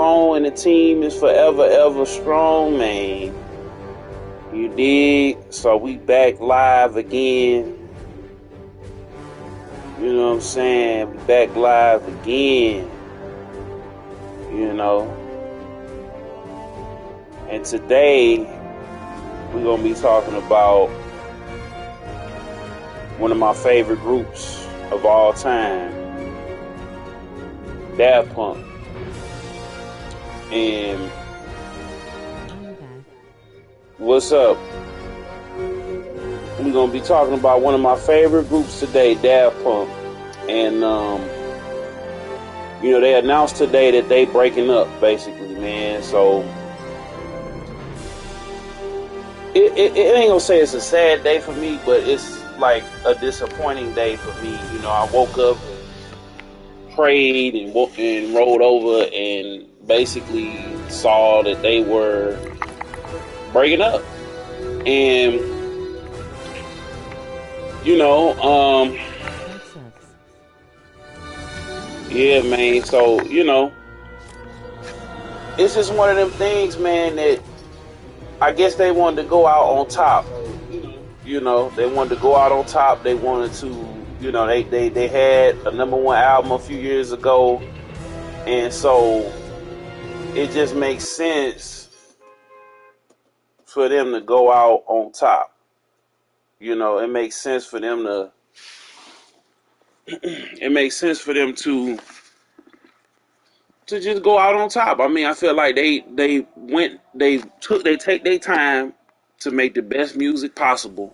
on and the team is forever, ever strong, man. You dig? So we back live again. You know what I'm saying? We back live again. You know. And today, we're going to be talking about one of my favorite groups of all time, Daft Punk. And what's up? We're going to be talking about one of my favorite groups today, Daft Punk. And, you know, they announced today that they breaking up, basically, man. So, it ain't going to say it's a sad day for me, but it's like a disappointing day for me. You know, I woke up and prayed and rolled over and basically saw that they were breaking up. And, you know, yeah, man. So, you know, it's just one of them things, man, that I guess they wanted to go out on top. You know, they wanted to go out on top. They wanted to, you know, they had a #1 album a few years ago. And so it just makes sense for them to go out on top. You know, it makes sense for them to just go out on top. I mean, I feel like they take their time to make the best music possible.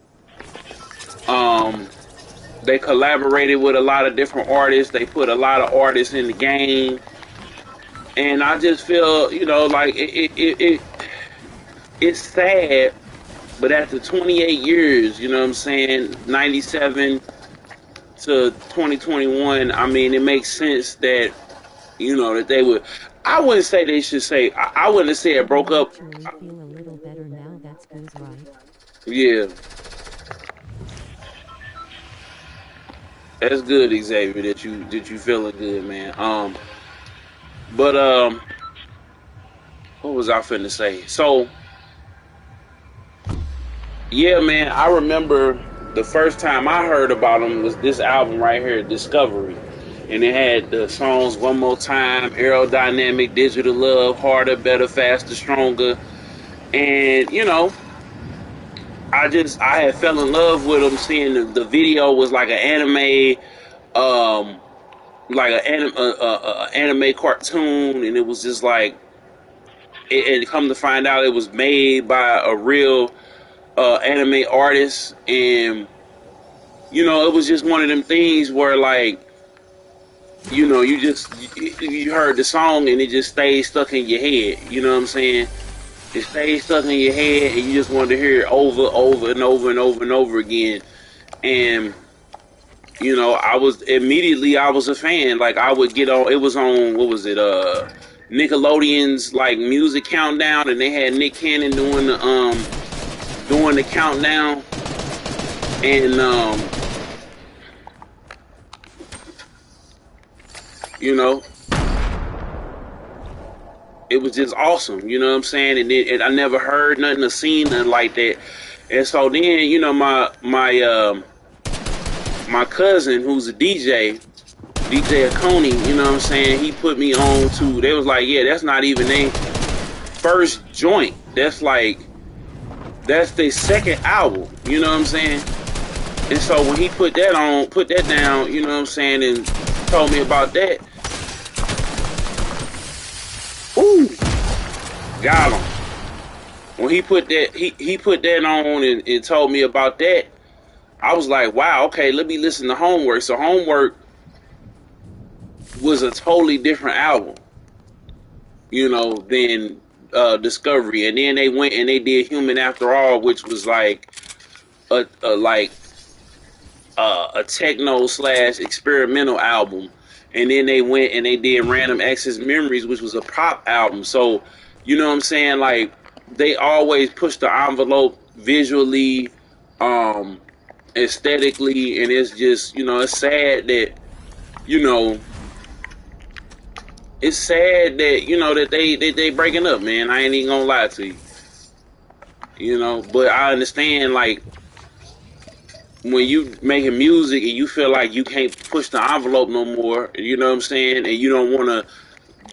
They collaborated with a lot of different artists. They put a lot of artists in the game. And I just feel, you know, like it's sad, but after 28 years, you know what I'm saying, 97 to 2021, I mean, it makes sense that, you know, that they would, I wouldn't say they should say, I wouldn't have said broke up. Feel a little better now, that's good, right? Yeah. That's good, Xavier, that you feeling good, man. But what was I finna say? So, yeah, man, I remember the first time I heard about them was this album right here, Discovery. And it had the songs One More Time, Aerodynamic, Digital Love, Harder, Better, Faster, Stronger. And, you know, I had fell in love with them, seeing the video was like an anime, anime cartoon, and it was just like, and come to find out it was made by a real anime artist. And, you know, it was just one of them things where, like, you know, you heard the song and it just stayed stuck in your head. You know what I'm saying? It stayed stuck in your head, and you just wanted to hear it over and over again. And, you know, I was a fan. Like, I would get on, it was on, what was it, Nickelodeon's, like, music countdown, and they had Nick Cannon doing the countdown. And, you know, it was just awesome, you know what I'm saying? And I never heard nothing or seen nothing like that. And so then, you know, my cousin, who's a DJ Akoni, you know what I'm saying? He put me on to, they was like, yeah, that's not even their first joint. That's their second album, you know what I'm saying? And so when he put that down, you know what I'm saying, and told me about that, ooh, got him. When he put that on and told me about that, I was like, wow, okay, let me listen to Homework. So Homework was a totally different album, you know, than Discovery. And then they went and they did Human After All, which was like a techno / experimental album. And then they went and they did Random Access Memories, which was a pop album. So, you know what I'm saying? Like, they always push the envelope visually, aesthetically, and it's just, you know, it's sad that, you know, it's sad that that they breaking up, man. I ain't even gonna lie to you, but I understand like when you making music and you feel like you can't push the envelope no more, you know what I'm saying, and you don't want to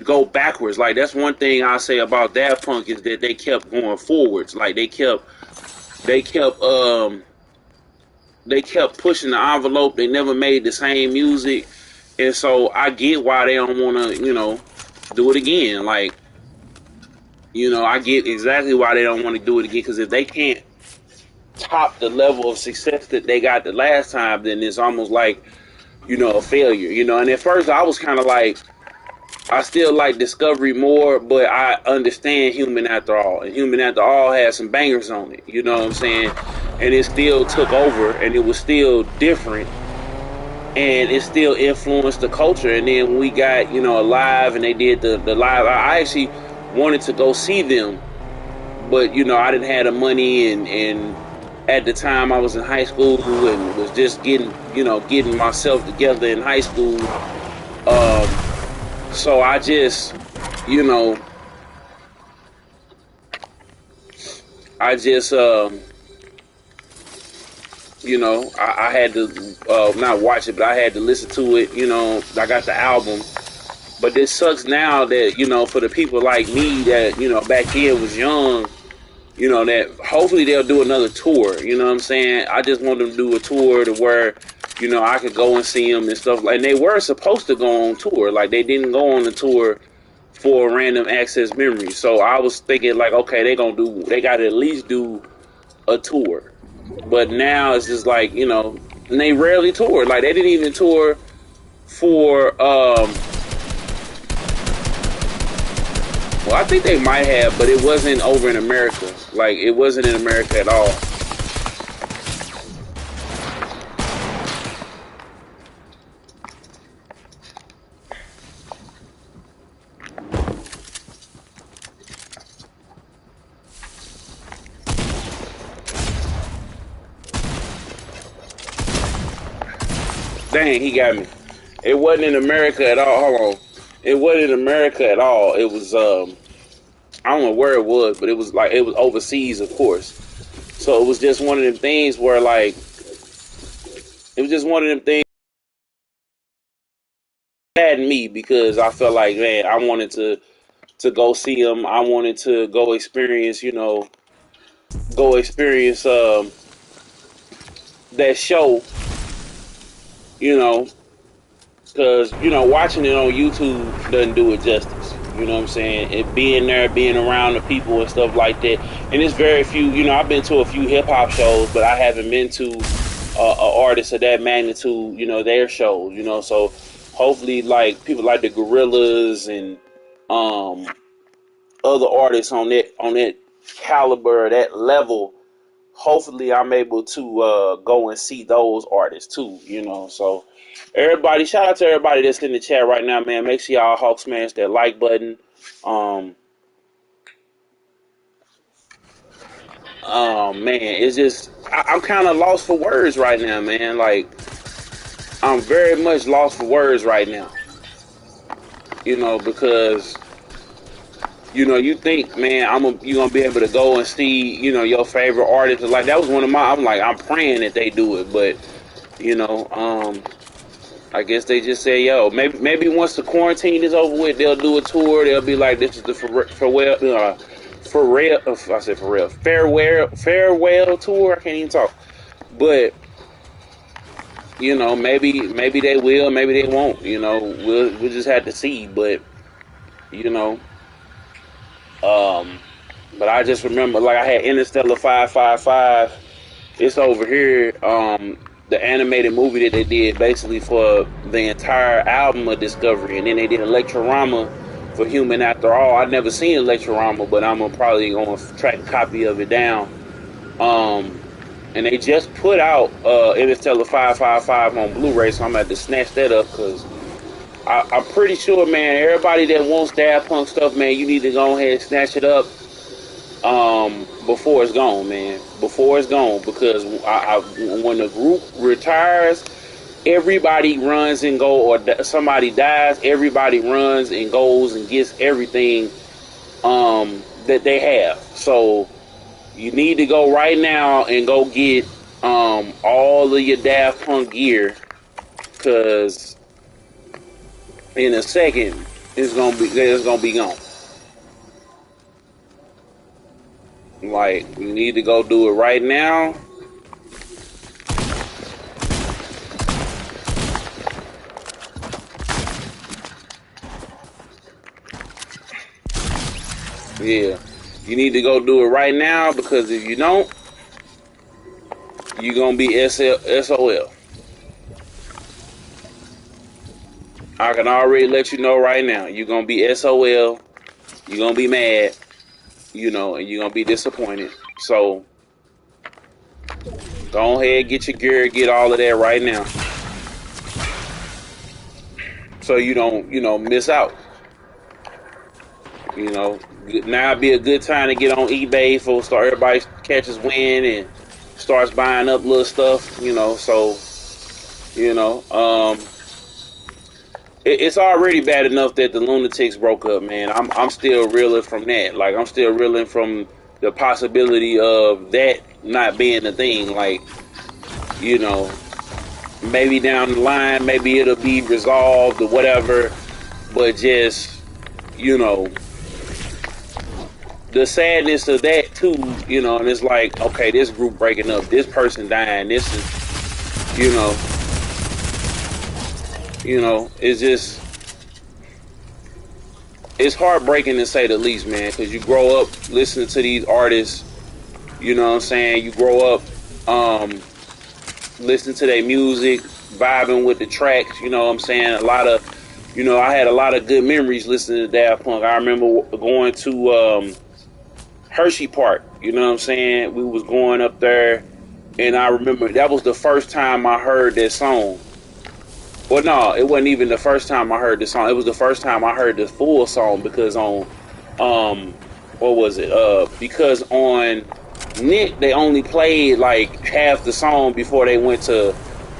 go backwards. Like that's one thing I say about Daft Punk is that they kept going forwards. Like they kept they kept pushing the envelope. They never made the same music, and so I get why they don't want to do it again. Like I get exactly why they don't want to do it again, because if they can't top the level of success that they got the last time, then it's almost like a failure. And at first I was kind of like, I still like Discovery more, but I understand Human After All, and Human After All had some bangers on it. You know what I'm saying? And it still took over, and it was still different, and it still influenced the culture. And then when we got Alive, and they did the live, I actually wanted to go see them, but I didn't have the money, and at the time I was in high school and was just getting myself together in high school. So I just, you know, I just, I had to not watch it, but I had to listen to it. I got the album. But this sucks now that, for the people like me that, back then was young, that hopefully they'll do another tour. You know what I'm saying? I just want them to do a tour to where, I could go and see them and stuff. And they were supposed to go on tour. Like, they didn't go on the tour for Random Access Memories. So I was thinking, like, okay, they got to at least do a tour. But now it's just like, and they rarely tour. Like, they didn't even tour for, well, I think they might have, but it wasn't over in America. Like, it wasn't in America at all. Dang, he got me. It wasn't in America at all. Hold on. It wasn't in America at all. It was, I don't know where it was, but it was overseas, of course. So it was just one of them things where, like, it was just one of them things that saddened me, because I felt like, man, I wanted to go see him. I wanted to go experience, that show, because, watching it on YouTube doesn't do it justice. You know what I'm saying? It being there, being around the people and stuff like that. And it's very few, I've been to a few hip hop shows, but I haven't been to an artist of that magnitude, their shows, so hopefully, like, people like the Gorillas and other artists on that caliber, that level, hopefully I'm able to go and see those artists too, so everybody, shout out to everybody that's in the chat right now, man. Make sure y'all Hawk smash that like button. Man, it's just I'm kind of lost for words right now, man. Like, I'm very much lost for words right now, because you think, man, you gonna be able to go and see, your favorite artist. Like, that was one of my. I'm praying that they do it, but I guess they just say, yo, maybe once the quarantine is over with, they'll do a tour. They'll be like, this is the farewell tour. I can't even talk, but maybe they will, maybe they won't. We'll just have to see. But you know, but I just remember, like, I had Interstellar 555. It's over here. The animated movie that they did basically for the entire album of Discovery, and then they did Electrorama for Human After All. I've never seen Electrorama, but I'm probably going to track a copy of it down. And they just put out Interstellar 555 on Blu-ray, so I'm going to have to snatch that up, because I'm pretty sure, man, everybody that wants Daft Punk stuff, man, you need to go ahead and snatch it up before it's gone, man. Before it's gone, because when the group retires, everybody runs and go, or somebody dies, everybody runs and goes and gets everything that they have. So you need to go right now and go get all of your Daft Punk gear, because in a second it's gonna be gone. Like, you need to go do it right now. Yeah, you need to go do it right now, because if you don't, you're gonna be SOL. I can already let you know right now. You're gonna be SOL. You're gonna be mad, and you're gonna be disappointed. So go ahead, get your gear, get all of that right now, so you don't, miss out. Now be a good time to get on eBay for everybody catches wind and starts buying up little stuff. So you know, um, it's already bad enough that the Lunatics broke up, man. I'm still reeling from that. Like, I'm still reeling from the possibility of that not being a thing. Like, you know, maybe down the line, maybe it'll be resolved or whatever. But just, you know, the sadness of that too, and it's like, okay, this group breaking up, this person dying, this is, it's just, it's heartbreaking to say the least, man, because you grow up listening to these artists, you know what I'm saying? You grow up listening to their music, vibing with the tracks, you know what I'm saying? I had a lot of good memories listening to Daft Punk. I remember going to Hershey Park, you know what I'm saying? We was going up there, and I remember that was the first time I heard that song. Well, no, it wasn't even the first time I heard the song. It was the first time I heard the full song, because um, what was it? Because on Nick they only played like half the song before they went to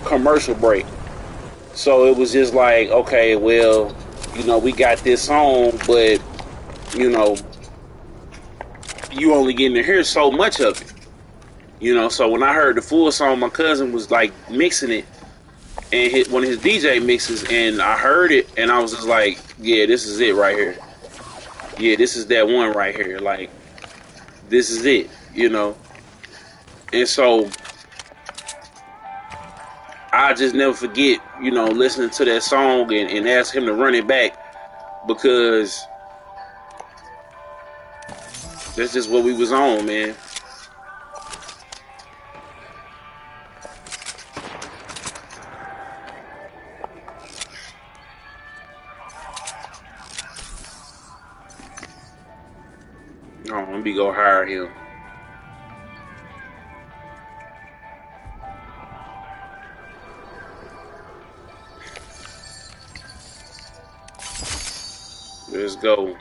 commercial break. So it was just like, okay, well, we got this song, but you know, you only getting to hear so much of it. So when I heard the full song, my cousin was like mixing it and hit one of his DJ mixes, and I heard it, and I was just like, yeah, this is it right here. Yeah, this is that one right here. Like, this is it. And so I just never forget, listening to that song and ask him to run it back, because that's just what we was on, man. Oh, let me go hire him. Let's go.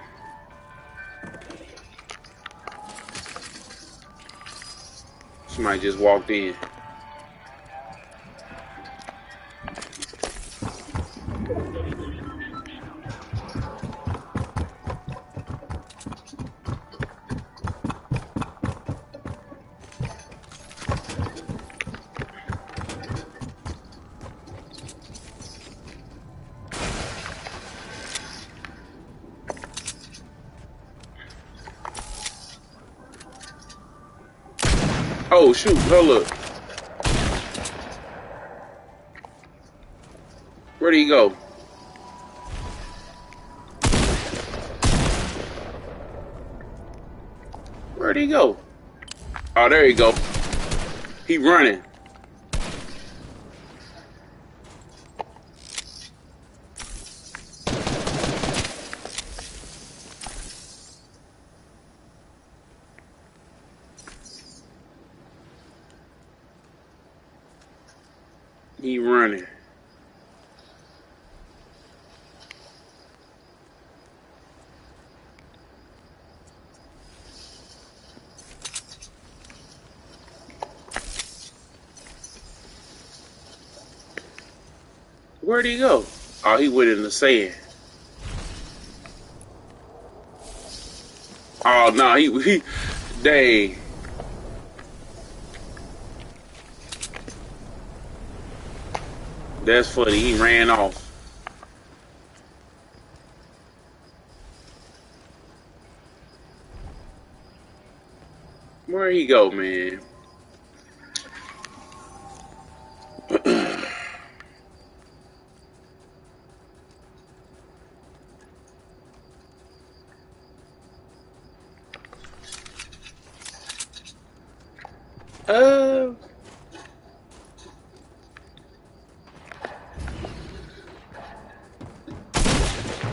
Somebody just walked in. Oh, shoot, hold up. Where'd he go? Where'd he go? Oh, there you go. He running. He running. Where'd he go? Oh, he went in the sand. Oh no, he dang. That's funny. He ran off. Where'd he go, man? uh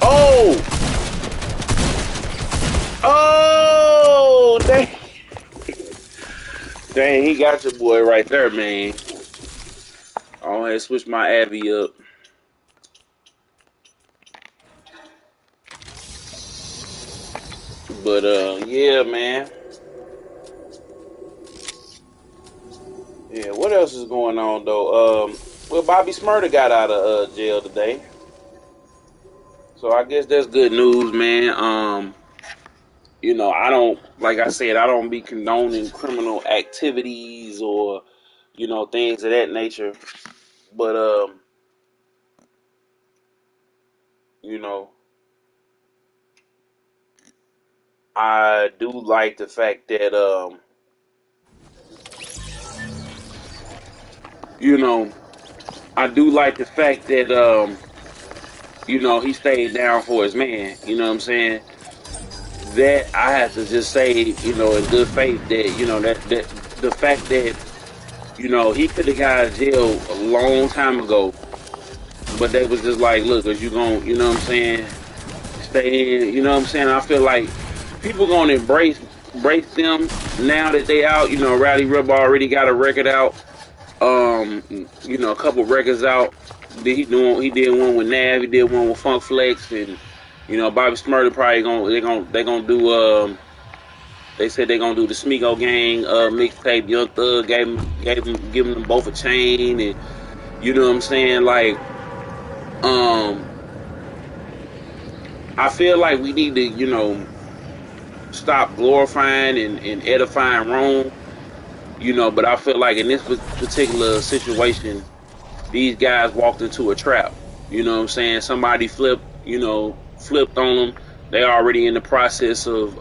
oh. Oh, dang. Dang, he got your boy right there, man. I'll go ahead and switch my Abby up. But yeah, man. Yeah, what else is going on though? Well, Bobby Smurder got out of jail today, so I guess that's good news, man. I don't, like I said, I don't be condoning criminal activities or things of that nature. But you know, I do like the fact that you know, I do like the fact that he stayed down for his man. You know what I'm saying? That I have to just say, in good faith that that the fact that he could have got out of jail a long time ago, but they was just like, look, cause you gon' you know what I'm saying, stay in. You know what I'm saying? I feel like people gonna embrace them now that they out. Rowdy Rubber already got a record out. A couple records out. He did one with Nav. He did one with Funk Flex, and Bobby Smurder probably they gonna do. They said they gonna do the Smeagol Gang mixtape. Young Thug giving them both a chain, and you know what I'm saying. Like, I feel like we need to stop glorifying and edifying Rome. But I feel like in this particular situation, these guys walked into a trap. You know what I'm saying? Somebody flipped on them. They already in the process of,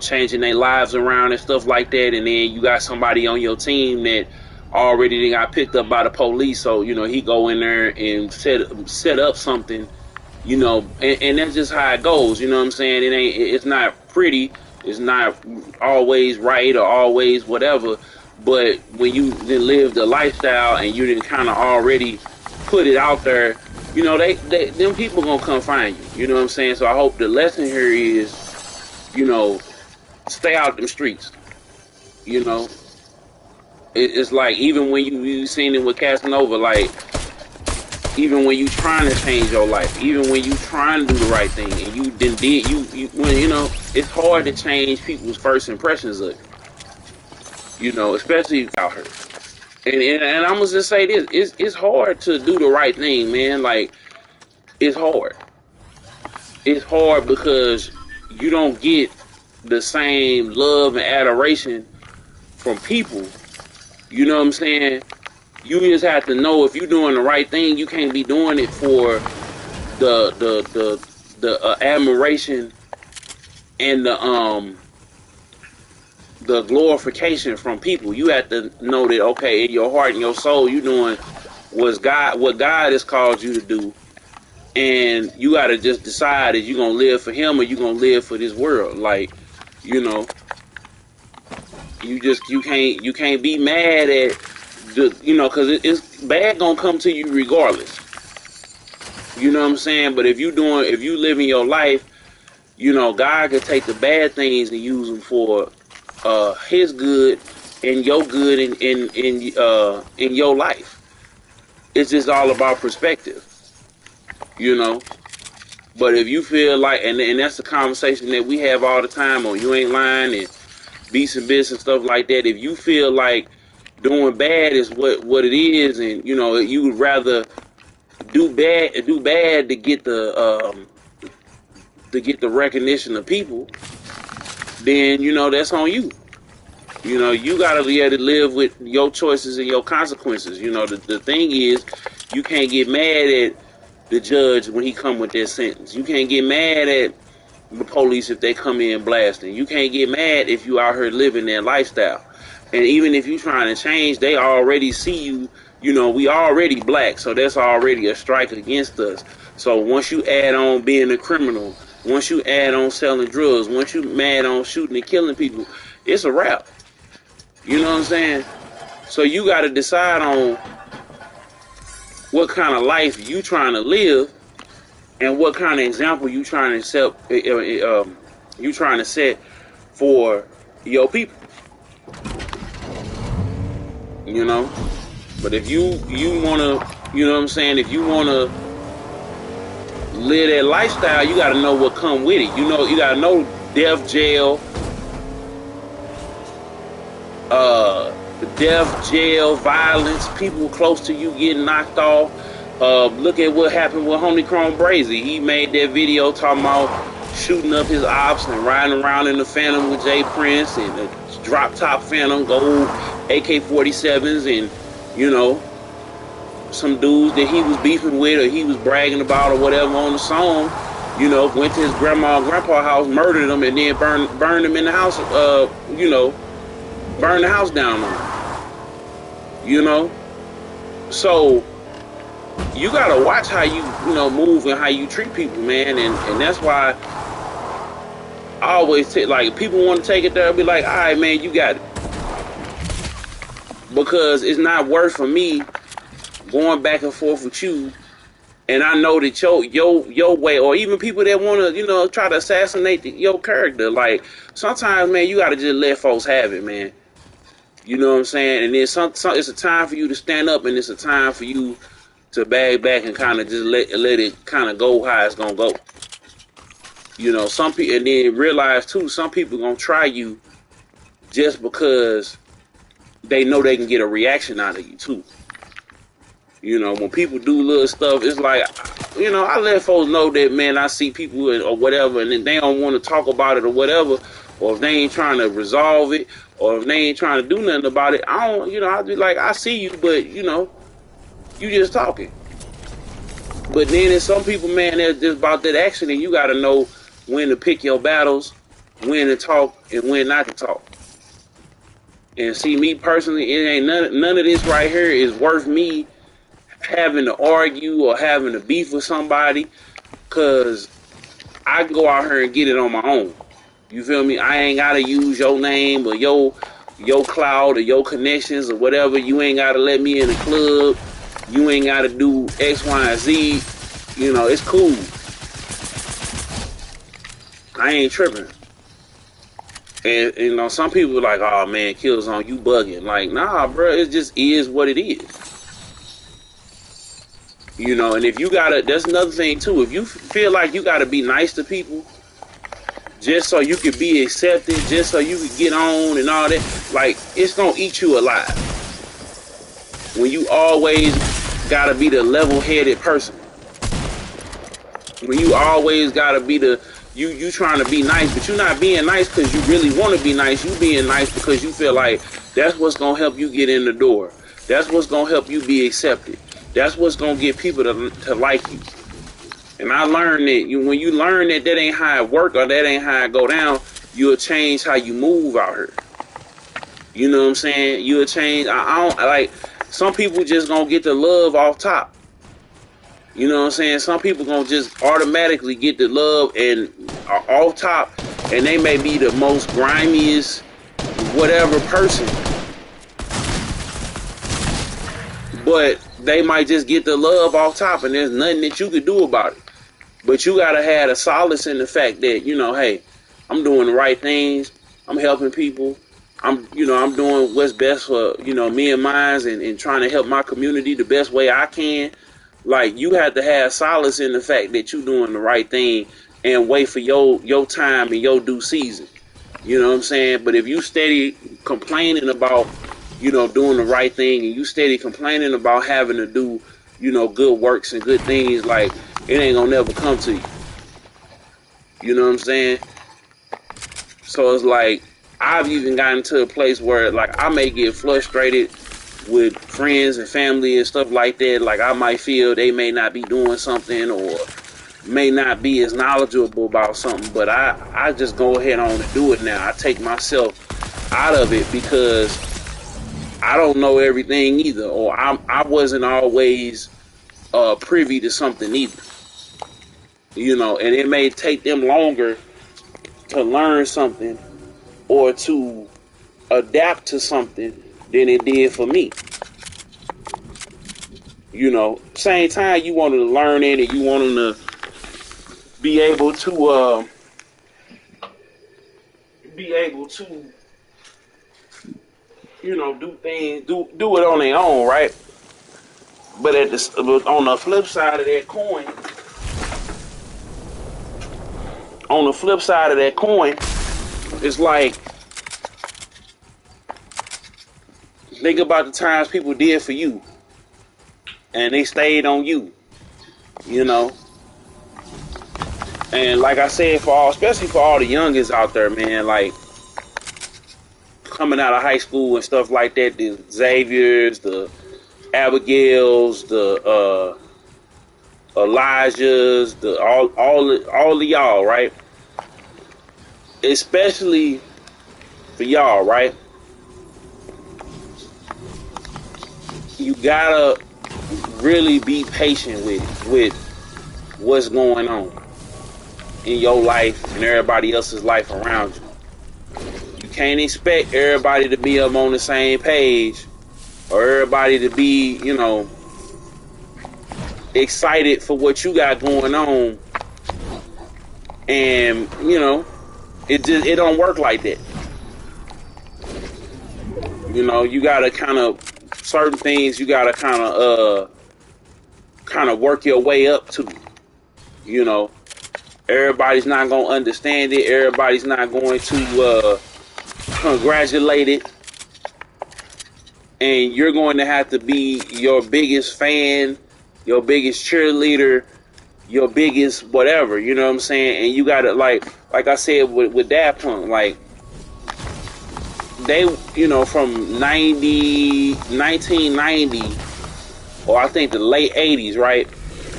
changing their lives around and stuff like that. And then you got somebody on your team that already got picked up by the police. So, he go in there and set up something, and that's just how it goes. You know what I'm saying? It's not pretty. It's not always right or always whatever, but when you then live the lifestyle and you didn't kind of already put it out there, them people gonna come find you. You know what I'm saying? So I hope the lesson here is, stay out them streets. It's like even when you seen it with Casanova, like even when you trying to change your life, even when you trying to do the right thing, and you did it's hard to change people's first impressions of you, especially out here. And I'm gonna just say this: it's hard to do the right thing, man. Like it's hard. It's hard because you don't get the same love and adoration from people. You know what I'm saying? You just have to know if you're doing the right thing. You can't be doing it for the admiration and the glorification from people. You have to know that okay, in your heart and your soul, you're doing what God has called you to do, and you got to just decide if you're gonna live for Him or you're gonna live for this world. Like, you can't be mad at because it's bad gonna come to you regardless. You know what I'm saying? But if you living your life, God could take the bad things and use them for His good and your good in your life. It's just all about perspective, But if you feel like, and that's the conversation that we have all the time on You Ain't Lying and Beats and Bits and stuff like that. If you feel like doing bad is what it is, and you would rather do bad to get the recognition of people, then that's on you. You gotta be able to live with your choices and your consequences. The thing is, you can't get mad at the judge when he come with their sentence. You can't get mad at the police if they come in blasting. You can't get mad if you out here living their lifestyle. And even if you trying to change, they already see you. We already black, so that's already a strike against us. So once you add on being a criminal, once you add on selling drugs, once you mad on shooting and killing people, it's a wrap. You know what I'm saying? So you got to decide on what kind of life you trying to live and what kind of example you trying to set for your people. But if you want to, if you want to live that lifestyle, you got to know what come with it. You got to know death, jail, violence, people close to you getting knocked off. Look at what happened with Homie Chrome Brazy. He made that video talking about shooting up his ops and riding around in the Phantom with Jay Prince and the drop top Phantom, gold AK-47s, and some dudes that he was beefing with or he was bragging about or whatever on the song, went to his grandma and grandpa's house, murdered them, and then burned them in the house, burn the house down on them. So you gotta watch how you move and how you treat people, man, and that's why I always say, like, people want to take it there and be like, all right, man, you got it, because it's not worth for me going back and forth with you. And I know that your way, or even people that want to, try to assassinate your character, like, sometimes, man, you got to just let folks have it, man. You know what I'm saying? And then it's a time for you to stand up, and it's a time for you to bag back and kind of just let it kind of go how it's going to go. Some people, and then realize, too, some people going to try you just because they know they can get a reaction out of you, too. When people do little stuff, it's like, I let folks know that, man, I see people or whatever, and then they don't want to talk about it or whatever, or if they ain't trying to resolve it, or if they ain't trying to do nothing about it, I'll be like, I see you, but, you just talking. But then there's some people, man, that's just about that action, and you got to know when to pick your battles, when to talk, and when not to talk. And see, me personally, it ain't none of this right here is worth me having to argue or having to beef with somebody, because I can go out here and get it on my own. You feel me? I ain't gotta use your name or your cloud or your connections or whatever. You ain't gotta let me in the club. You ain't gotta do X, Y, and Z. It's cool. I ain't tripping. And some people are like, oh man, Killzone, you bugging. Like, nah, bro, it just is what it is. And if you gotta, that's another thing too. If you feel like you gotta be nice to people just so you can be accepted, just so you can get on and all that, like, it's gonna eat you alive. When you always gotta be the level-headed person. When you always gotta be you trying to be nice, but you're not being nice because you really want to be nice. You being nice because you feel like that's what's gonna help you get in the door. That's what's gonna help you be accepted. That's what's gonna get people to like you. And I learned that when you learn that ain't how it work or that ain't how it go down, you'll change how you move out here. You know what I'm saying? You'll change. I don't like, some people just gonna get the love off top. You know what I'm saying? Some people gonna just automatically get the love and off top, and they may be the most grimiest whatever person, but they might just get the love off top, and there's nothing that you could do about it. But you gotta have a solace in the fact that, hey, I'm doing the right things. I'm helping people. I'm doing what's best for, me and mine, and trying to help my community the best way I can. Like, you have to have solace in the fact that you're doing the right thing and wait for your time and your due season. You know what I'm saying? But if you steady complaining about, doing the right thing, and you steady complaining about having to do good works and good things, like, it ain't gonna never come to you. You know what I'm saying? So it's like, I've even gotten to a place where, like, I may get frustrated with friends and family and stuff like that. Like, I might feel they may not be doing something or may not be as knowledgeable about something, but I just go ahead on and do it now. I take myself out of it because I don't know everything either, or I wasn't always privy to something either. And it may take them longer to learn something or to adapt to something than it did for me. Same time you want to learn it and you want them to be able to do things, do it on their own, right? But on the flip side of that coin, it's like, think about the times people did for you, and they stayed on you, And like I said, especially for all the youngest out there, man, like coming out of high school and stuff like that, the Xaviers, the Abigails, the Elijahs, all of y'all, right? Especially for y'all, right? You gotta really be patient with what's going on in your life and everybody else's life around you. You can't expect everybody to be up on the same page or everybody to be, excited for what you got going on. And, it don't work like that. You gotta certain things you gotta kind of work your way up to. Everybody's not gonna understand it. Everybody's not going to congratulate it. And you're going to have to be your biggest fan, your biggest cheerleader, your biggest whatever, you know what I'm saying? And you gotta, like I said with Daft Punk, like, they, from 1990, or I think the late 80s, right,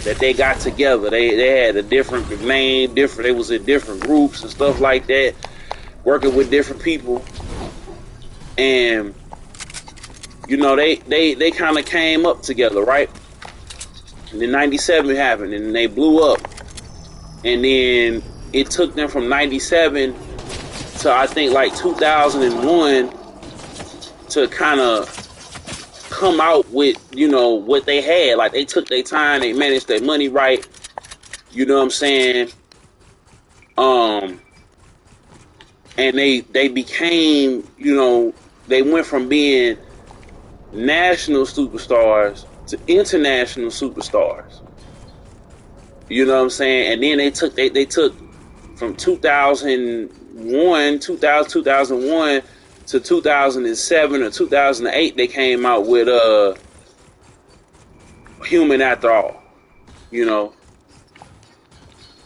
that they got together. They had a different name, they was in different groups and stuff like that, working with different people. And, they kind of came up together, right? And then 97 happened, and they blew up. And then it took them from 97 to, I think, like 2001 to kind of come out with, what they had. Like, they took their time, they managed their money right. You know what I'm saying? And they became, they went from being national superstars to international superstars. You know what I'm saying? And then they took from 2001 to 2007 or 2008, they came out with Human After All.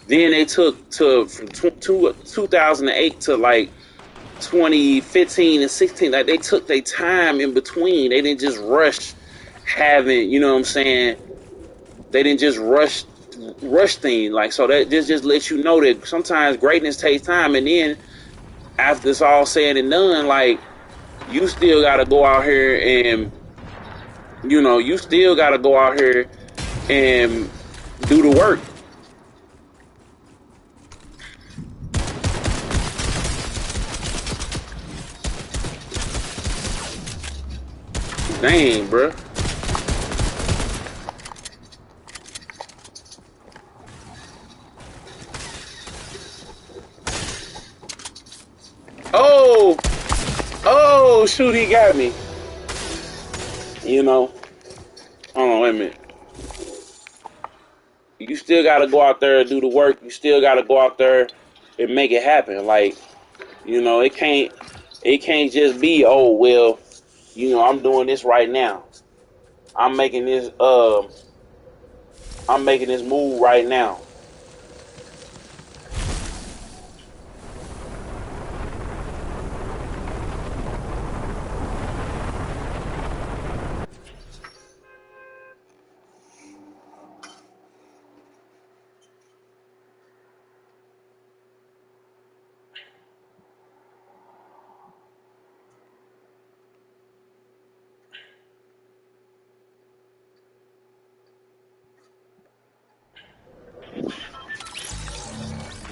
Then they took from 2008 to like 2015 and 16, like they took their time in between. They didn't just rush having, you know what I'm saying? They didn't just rush things. Like, so that just lets you know that sometimes greatness takes time, and then after it's all said and done, like, you still gotta go out here and do the work. Dang, bruh. Oh, shoot, he got me. Hold on, wait a minute. You still gotta go out there and do the work. You still gotta go out there and make it happen. Like, it can't just be, oh, well, I'm doing this right now. I'm making this I'm making this move right now.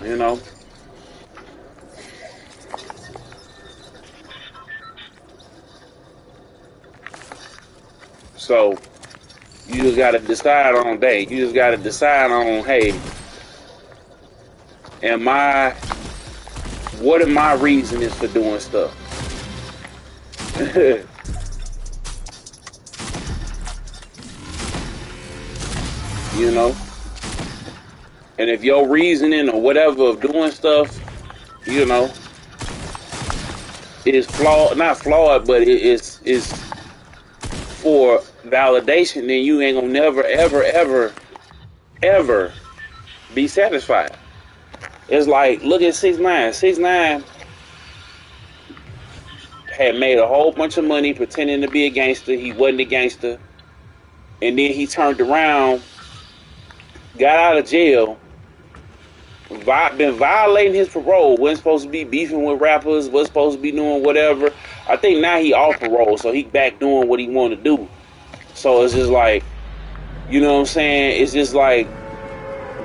You know. So you just gotta decide on day. You just gotta decide on, hey, am I what are my reasons for doing stuff? You know? And if your reasoning or whatever of doing stuff, you know, is flawed, not flawed, but it's for validation, then you ain't gonna never, ever, ever, ever be satisfied. It's like, look at 6ix9ine. 6ix9ine had made a whole bunch of money pretending to be a gangster. He wasn't a gangster. And then he turned around, got out of jail, been violating his parole, wasn't supposed to be beefing with rappers, wasn't supposed to be doing whatever. I think now he off parole, so he back doing what he want to do. So it's just like, you know what I'm saying? It's just like,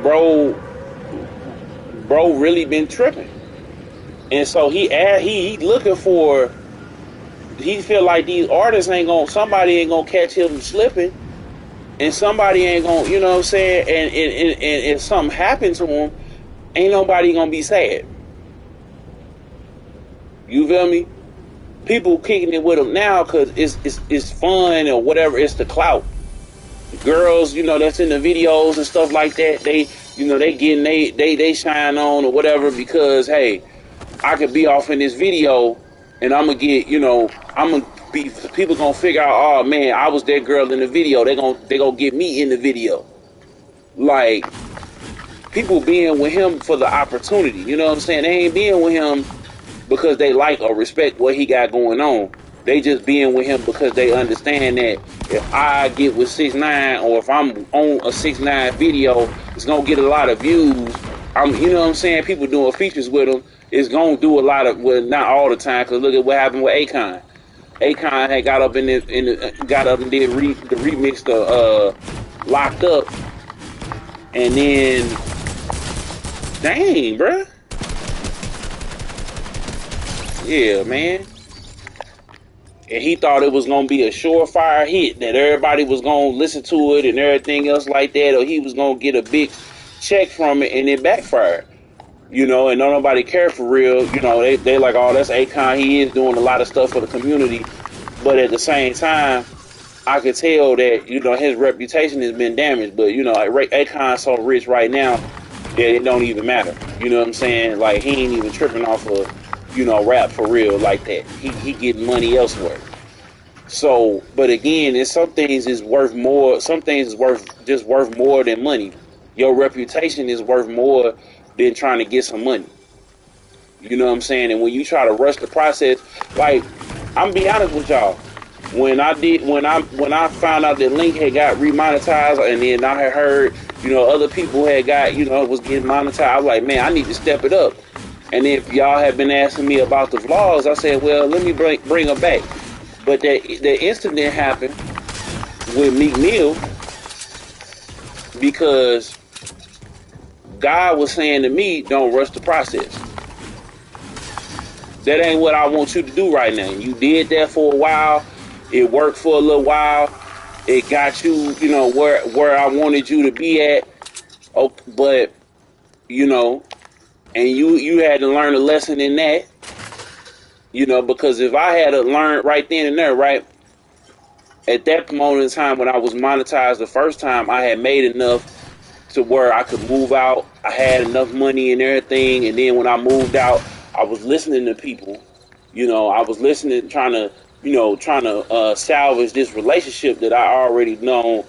bro really been tripping. And so he looking for, he feel like these artists somebody ain't gonna catch him slipping, and somebody ain't gonna, you know what I'm saying? And if something happened to him, ain't nobody gonna be sad. You feel me? People kicking it with him now because it's fun or whatever. It's the clout. Girls, you know, that's in the videos and stuff like that. They, you know, they getting they shine on or whatever because, hey, I could be off in this video and I'm gonna get, you know, I'm gonna be, people gonna figure out, oh man, I was that girl in the video. They gonna get me in the video. Like, people being with him for the opportunity. You know what I'm saying? They ain't being with him because they like or respect what he got going on. They just being with him because they understand that if I get with 6ix9ine or if I'm on a 6ix9ine video, it's gonna get a lot of views. You know what I'm saying? People doing features with him, it's gonna do a lot of, well, not all the time, because look at what happened with Akon. Akon had got up and did the remix to Locked Up, and then, dang, bruh. Yeah, man. And he thought it was going to be a surefire hit, that everybody was going to listen to it and everything else like that, or he was going to get a big check from it, and it backfired. You know, and nobody care for real. You know, they like, oh, that's Akon. He is doing a lot of stuff for the community. But at the same time, I could tell that, you know, his reputation has been damaged. But, you know, like, Akon's so rich right now that it don't even matter. You know what I'm saying? Like, he ain't even tripping off of, you know, rap for real like that. He getting money elsewhere. So, but again, it's some things is worth more. Some things is worth more than money. Your reputation is worth more than trying to get some money. You know what I'm saying? And when you try to rush the process, like, I'm be honest with y'all. When I found out that Link had got remonetized, and then I had heard, you know, other people had got, you know, was getting monetized, I was like, man, I need to step it up. And if y'all have been asking me about the vlogs, I said, well, let me bring them back. But the incident happened with Meek Mill because God was saying to me, don't rush the process. That ain't what I want you to do right now. You did that for a while. It worked for a little while. It got you, you know, where I wanted you to be at. Oh, but, you know, and you had to learn a lesson in that. You know, because if I had to learn right then and there, right, at that moment in time when I was monetized the first time, I had made enough to where I could move out. I had enough money and everything. And then when I moved out, I was listening to people. You know, I was listening, trying to salvage this relationship that I already known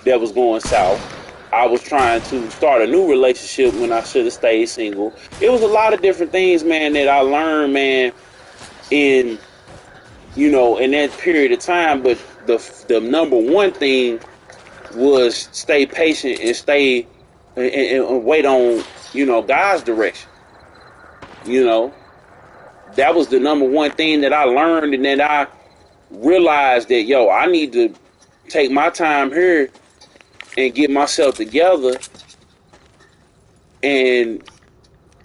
that was going south. I was trying to start a new relationship when I should have stayed single. It was a lot of different things, man, that I learned, man, in in that period of time. But the number one thing was stay patient and stay and wait on God's direction. You know, that was the number one thing that I learned, and then I realized that I need to take my time here and get myself together and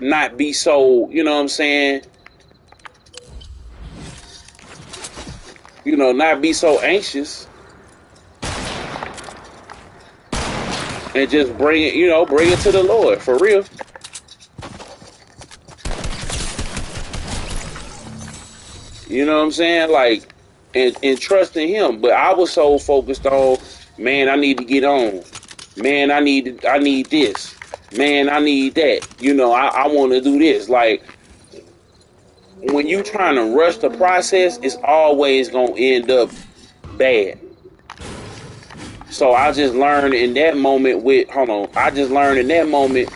not be so, you know what I'm saying, not be so anxious and just bring it to the Lord for real. You know what I'm saying? Like, and trusting him. But I was so focused on, man, I need to get on. Man, I need this. Man, I need that. I want to do this. Like, when you trying to rush the process, it's always going to end up bad. So I just learned in that moment I just learned in that moment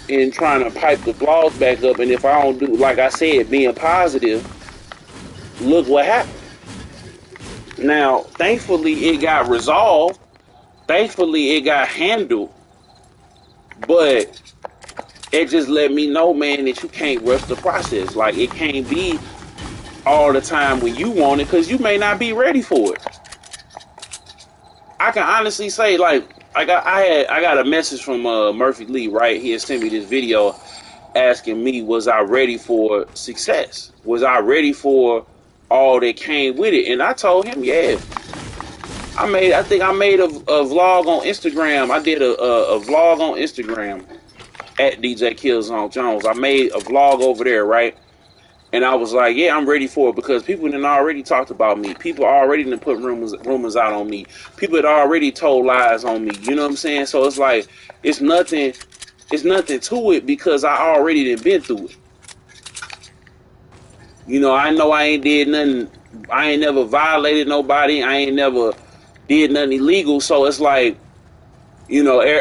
in trying to pipe the flaws back up. And if I don't do, like I said, being positive, look what happened. Now, thankfully, it got resolved. Thankfully, it got handled. But it just let me know, man, that you can't rush the process. Like, it can't be all the time when you want it, because you may not be ready for it. I can honestly say, like, I got a message from Murphy Lee, right? He had sent me this video asking me, was I ready for success? Was I ready for all that came with it? And I told him, yeah. I think I made a vlog on Instagram. I did a vlog on Instagram at DJ Killzone Jones. I made a vlog over there, right? And I was like, yeah, I'm ready for it, because people had already talked about me. People already done put rumors out on me. People had already told lies on me. You know what I'm saying? So it's like, it's nothing to it, because I already done been through it. I know I ain't did nothing. I ain't never violated nobody. I ain't never did nothing illegal. So it's like,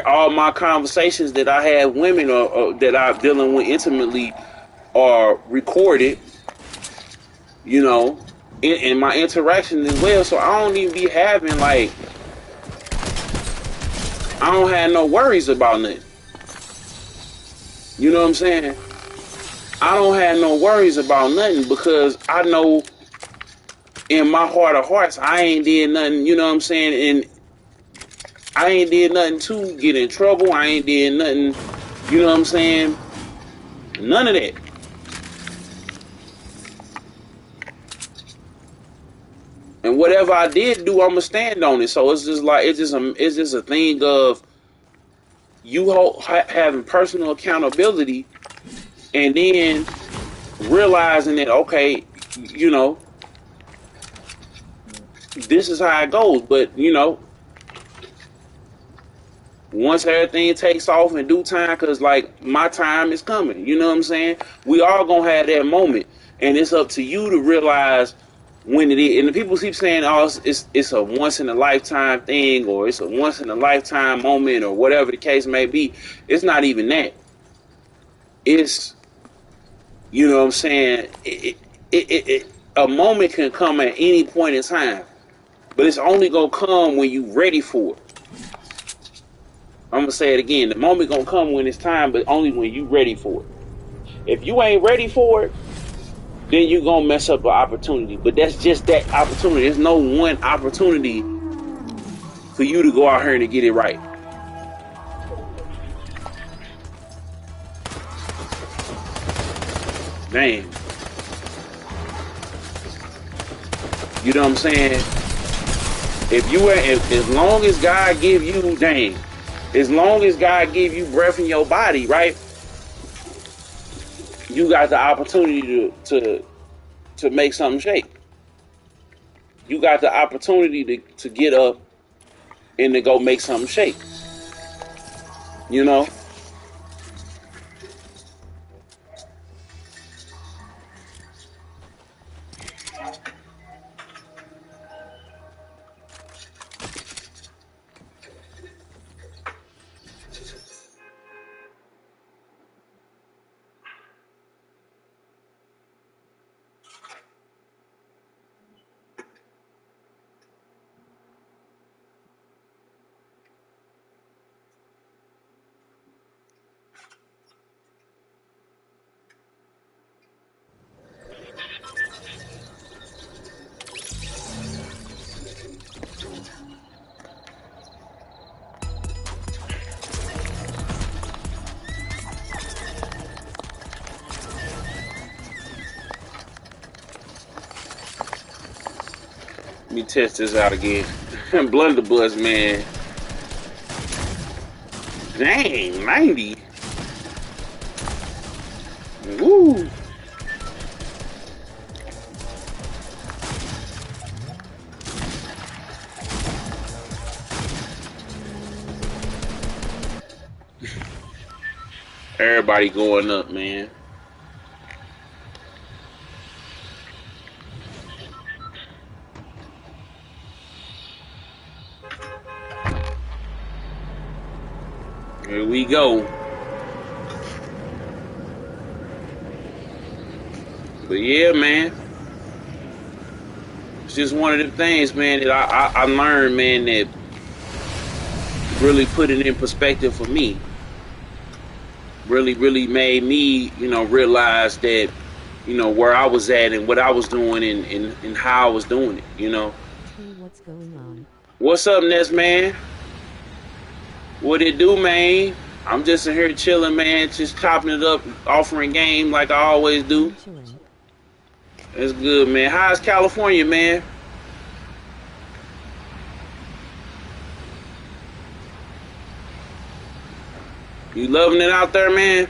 all my conversations that I have women or that I'm dealing with intimately are recorded, in my interactions as well. So I don't even be having, like, I don't have no worries about nothing. You know what I'm saying? I don't have no worries about nothing, because I know in my heart of hearts, I ain't did nothing, you know what I'm saying? And I ain't did nothing to get in trouble. I ain't did nothing, you know what I'm saying? None of that. And whatever I did do, I'ma stand on it. So it's just like, it's just a thing of you having personal accountability, and then realizing that, okay, this is how it goes. But once everything takes off in due time, because, like, my time is coming. You know what I'm saying? We all gonna have that moment, and it's up to you to realize when it is. And the people keep saying, "Oh, it's a once in a lifetime thing, or it's a once in a lifetime moment, or whatever the case may be." It's not even that. It's, you know what I'm saying? A moment can come at any point in time, but it's only gonna come when you ready for it. I'm gonna say it again. The moment gonna come when it's time, but only when you ready for it. If you ain't ready for it, then you gonna mess up an opportunity. But that's just that opportunity. There's no one opportunity for you to go out here and to get it right. Man, you know what I'm saying? As long as God give you, as long as God give you breath in your body, right? You got the opportunity to make something shake. You got the opportunity to get up and to go make something shake. You know? Let me test this out again. Blunderbuss, man. Dang, 90. Woo. Everybody going up, man. Here we go. But yeah, man. It's just one of the things, man, that I learned, man, that really put it in perspective for me. Really made me, realize that, where I was at and what I was doing and how I was doing it, Hey, what's going on? What's up, Ness, man? What it do, man? I'm just in here chilling, man, just chopping it up, offering game like I always do. Chilling. That's good, man. How's California, man? You loving it out there, man?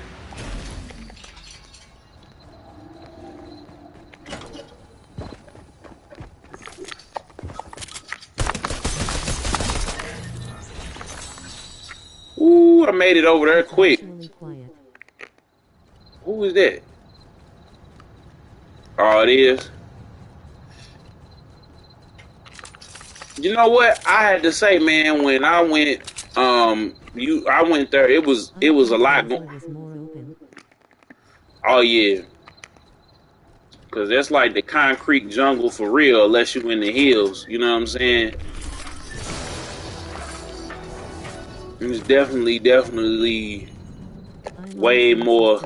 Ooh, I made it over there quick. Quiet. Who is that? Oh, it is. You know what? I had to say, man, when I went, I went there. It was a lot going. Oh yeah, cause that's like the concrete jungle for real, unless you in the hills. You know what I'm saying? It's definitely way more.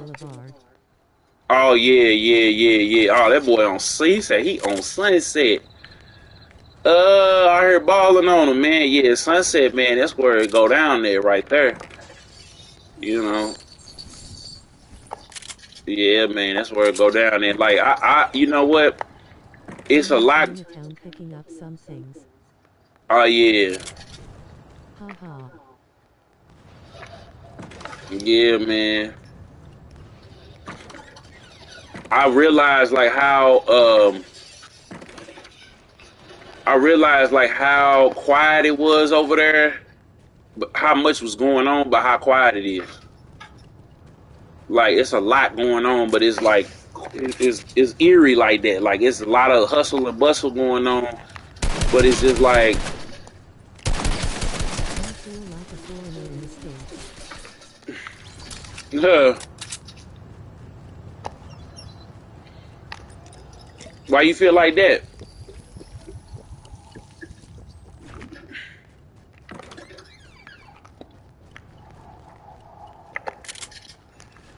Oh yeah. Oh, that boy on. He said he on Sunset. I heard balling on him, man. Yeah, Sunset, man. That's where it go down there, right there. You know. Yeah, man. That's where it go down there. Like you know what? It's a lot. Picking up some things. Oh yeah. Haha. Yeah, man. I realized like how quiet it was over there, but how much was going on, but how quiet it is. Like it's a lot going on, but it's like it's eerie like that. Like it's a lot of hustle and bustle going on, but it's just like. Why you feel like that?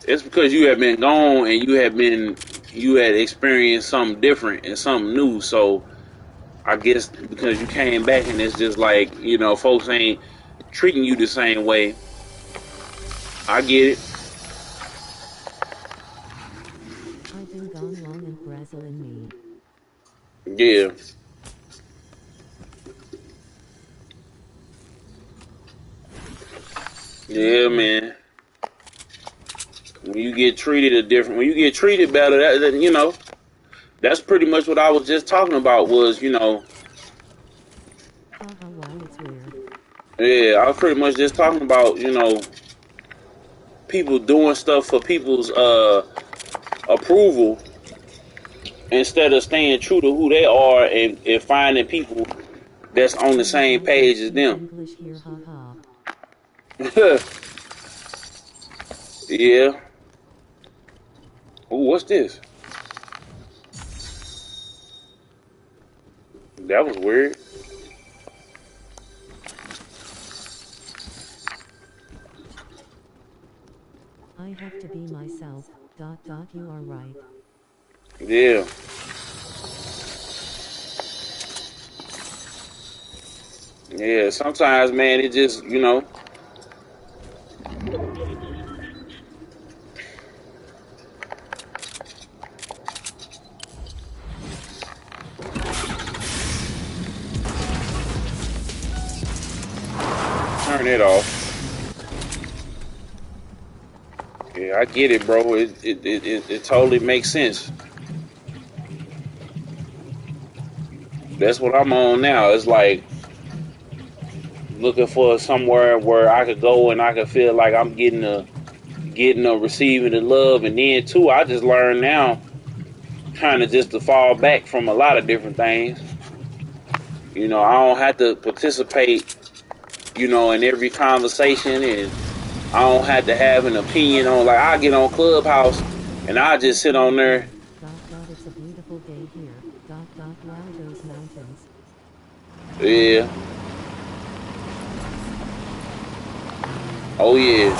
It's because you have been gone and you had experienced something different and something new. So I guess because you came back and it's just like, folks ain't treating you the same way. I get it. I've been gone long and Brazil in me. Yeah. Yeah, man. When you get treated when you get treated better, that's pretty much what I was just talking about was, wow, it's weird. Yeah, I was pretty much just talking about, people doing stuff for people's approval instead of staying true to who they are and finding people that's on the same page as them. English here, Yeah. Ooh, what's this? That was weird. I have to be myself. ... You are right. Yeah. Yeah, sometimes, man, it just, Turn it off. Yeah, I get it, bro. It totally makes sense. That's what I'm on now. It's like looking for somewhere where I could go and I could feel like I'm getting a receiving the love, and then too, I just learned now kind of just to fall back from a lot of different things. You know, I don't have to participate, in every conversation, and I don't have to have an opinion on, like, I get on Clubhouse and I just sit on there. It's a beautiful day here. Wow, those mountains. Yeah. Oh, yeah.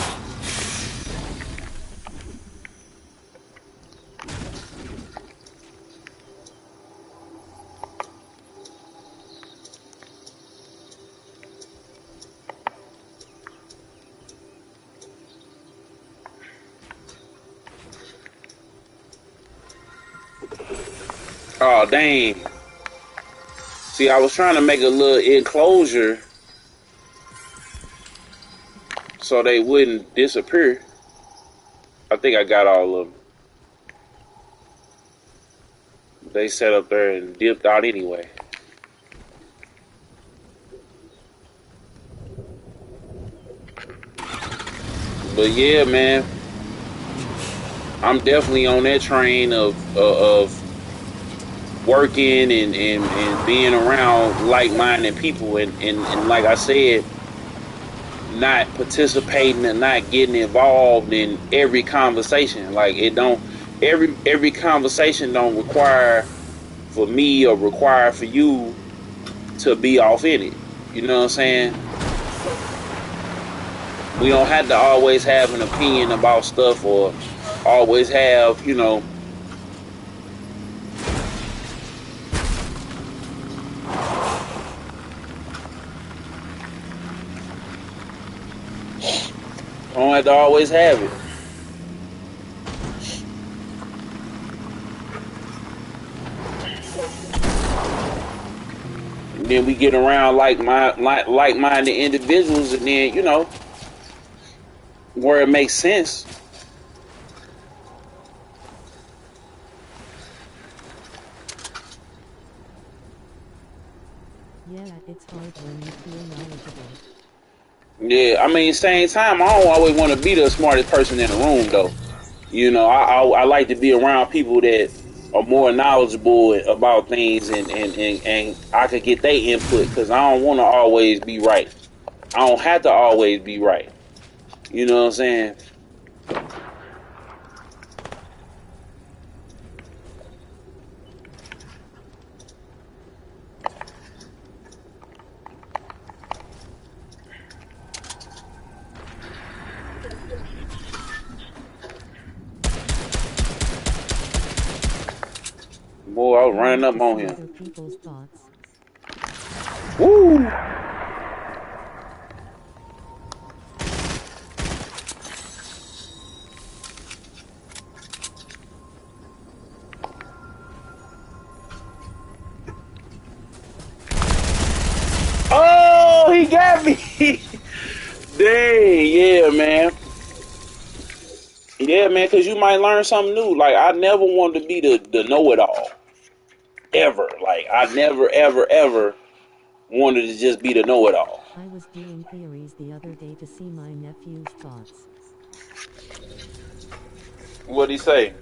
Oh, dang. See, I was trying to make a little enclosure so they wouldn't disappear. I think I got all of them. They sat up there and dipped out anyway. But yeah, man, I'm definitely on that train of working and being around like-minded people, and like I said, not participating and not getting involved in every conversation. Like, it don't, every conversation don't require for me or require for you to be off in it. You know what I'm saying? We don't have to always have an opinion about stuff or always have, don't have to always have it. And then we get around like-minded individuals, and then, where it makes sense. Yeah, it's hard when you feel knowledgeable. Yeah, I mean, same time, I don't always want to be the smartest person in the room, though. I like to be around people that are more knowledgeable about things, and I could get their input, because I don't want to always be right. I don't have to always be right. You know what I'm saying? Boy, I was running up on him. Other people's thoughts. Woo! Oh, he got me. Dang, yeah, man. Yeah, man, because you might learn something new. Like, I never wanted to be the know-it-all. Ever. Like, I never, ever, ever wanted to just be the know-it-all. I was doing theories the other day to see my nephew's thoughts. What'd he say?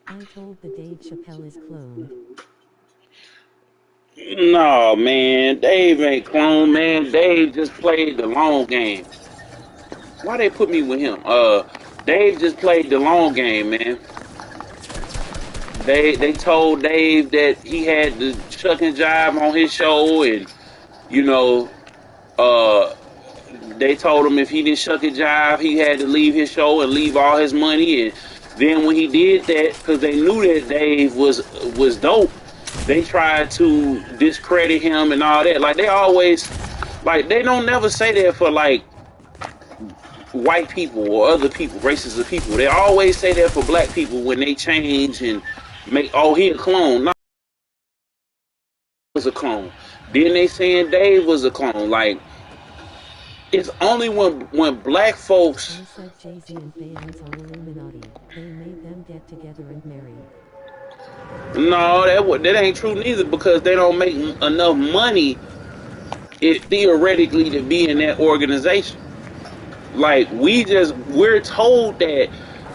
I told the Dave Chappelle is cloned. No, man. Dave ain't clone, man. Dave just played the long game. Why they put me with him? Dave just played the long game, man. They told Dave that he had the chuck and jive on his show, and you know, uh, they told him if he didn't shuck and jive, he had to leave his show and leave all his money. And Then when he did that, because they knew that Dave was dope, they tried to discredit him and all that. Like they always, like they don't never say that for like white people or other people, races of people. They always say that for black people when they change and make, oh, he a clone. No, he was a clone. Then they saying Dave was a clone. Like it's only when black folks. They said Jay-Z and fans are Illuminati. They made them get together and marry. No, that ain't true neither because they don't make enough money theoretically to be in that organization. Like we're told that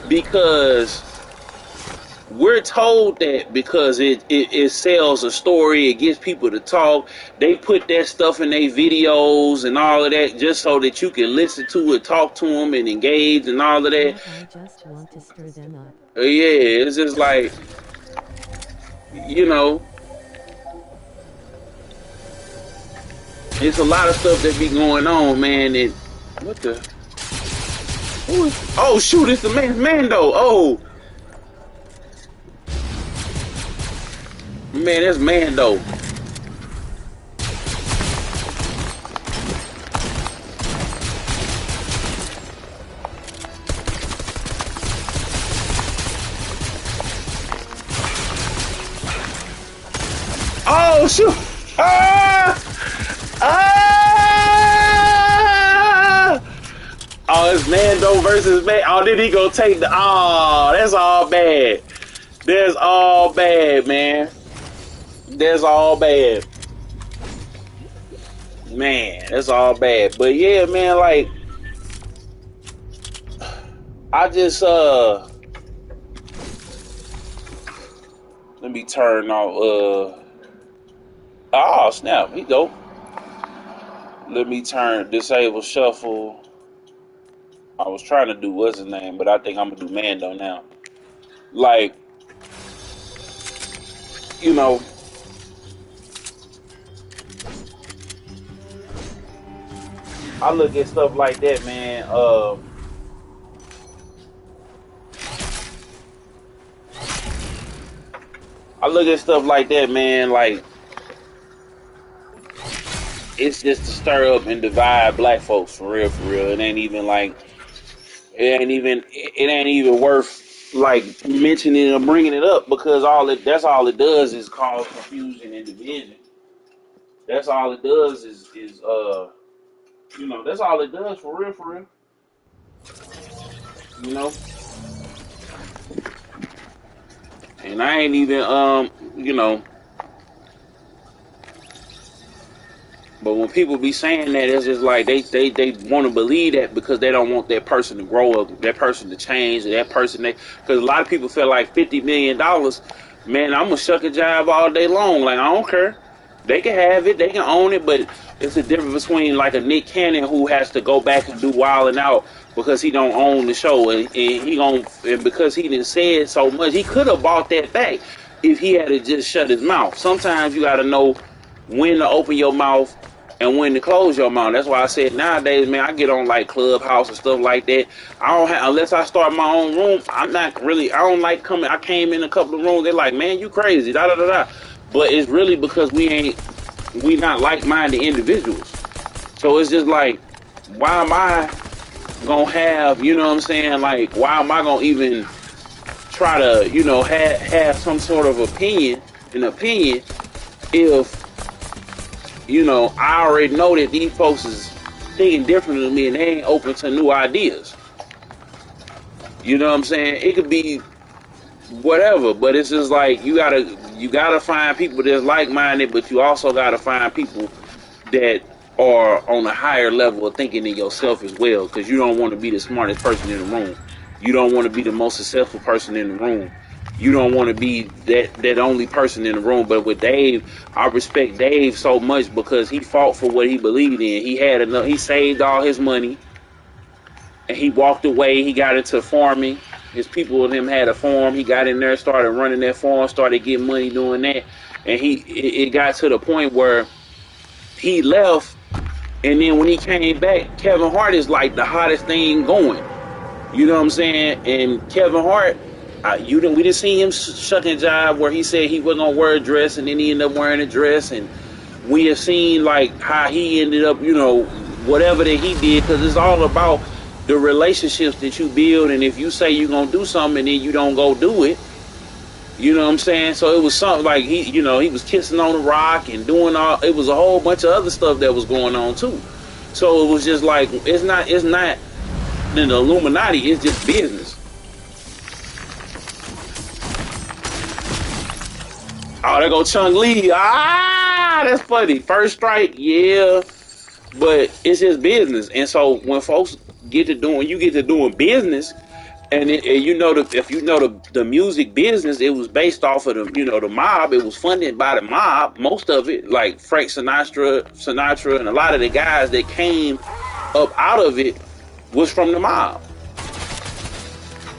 because it sells a story, it gets people to talk. They put that stuff in their videos and all of that just so that you can listen to it, talk to them, and engage and all of that. I just want to stir them up. Yeah, it's just like, you know, it's a lot of stuff that be going on, man. And what the? Oh shoot! It's the Mando. Oh man, that's Mando. Oh shoot! Ah! Ah! Oh, it's Mando versus man. Oh, then he go take the. Oh, that's all bad. That's all bad, man. That's all bad. Man, that's all bad. But yeah, man, like I just let me turn off oh snap, here you go. Let me disable shuffle. I was trying to do what's his name, but I think I'm gonna do Mando now. Like, you know, I look at stuff like that, man. I look at stuff like that, man. Like, it's just to stir up and divide black folks for real, for real. It ain't even worth like mentioning or bringing it up because that's all it does is cause confusion and division. That's all it does is that's all it does for real, for real. You know, and I ain't even but when people be saying that, it's just like they want to believe that because they don't want that person to grow up, that person to change, that person because a lot of people feel like $50 million, man, I'm gonna shuck a job all day long. Like I don't care, they can have it, they can own it, but it's a difference between like a Nick Cannon who has to go back and do Wild and Out because he don't own the show and because he didn't say it so much, he could have bought that back if he had to just shut his mouth. Sometimes you got to know when to open your mouth and when to close your mouth. That's why I said nowadays, man, I get on like Clubhouse and stuff like that. I don't have, unless I start my own room, I don't like coming. I came in a couple of rooms, they're like, man, you crazy, da da da da. But it's really because we not like-minded individuals. So it's just like, why am I gonna have, you know what I'm saying? Like, why am I gonna even try to, have some sort of opinion if I already know that these folks is thinking differently than me and they ain't open to new ideas. You know what I'm saying? It could be whatever, but it's just like you gotta find people that's like-minded, but you also gotta find people that are on a higher level of thinking than yourself as well, because you don't want to be the smartest person in the room. You don't want to be the most successful person in the room. You don't want to be that only person in the room. But with Dave, I respect Dave so much because he fought for what he believed in. He had enough. He saved all his money, and he walked away. He got into farming. His people with him had a farm. He got in there, started running that farm, started getting money doing that, and it got to the point where he left. And then when he came back, Kevin Hart is like the hottest thing going. You know what I'm saying? And Kevin Hart We didn't see him shuck and jive where he said he wasn't gonna wear a dress and then he ended up wearing a dress, and we have seen like how he ended up, whatever that he did, because it's all about the relationships that you build. And if you say you're gonna do something and then you don't go do it, you know what I'm saying? So it was something like he was kissing on the rock and doing it was a whole bunch of other stuff that was going on too. So it was just like it's not the Illuminati, it's just business. Oh, there go Chung Lee. Ah, that's funny. First strike, yeah. But it's just business. And so when folks get to doing business, and if you know the music business, it was based off of the mob. It was funded by the mob. Most of it, like Frank Sinatra, and a lot of the guys that came up out of it was from the mob.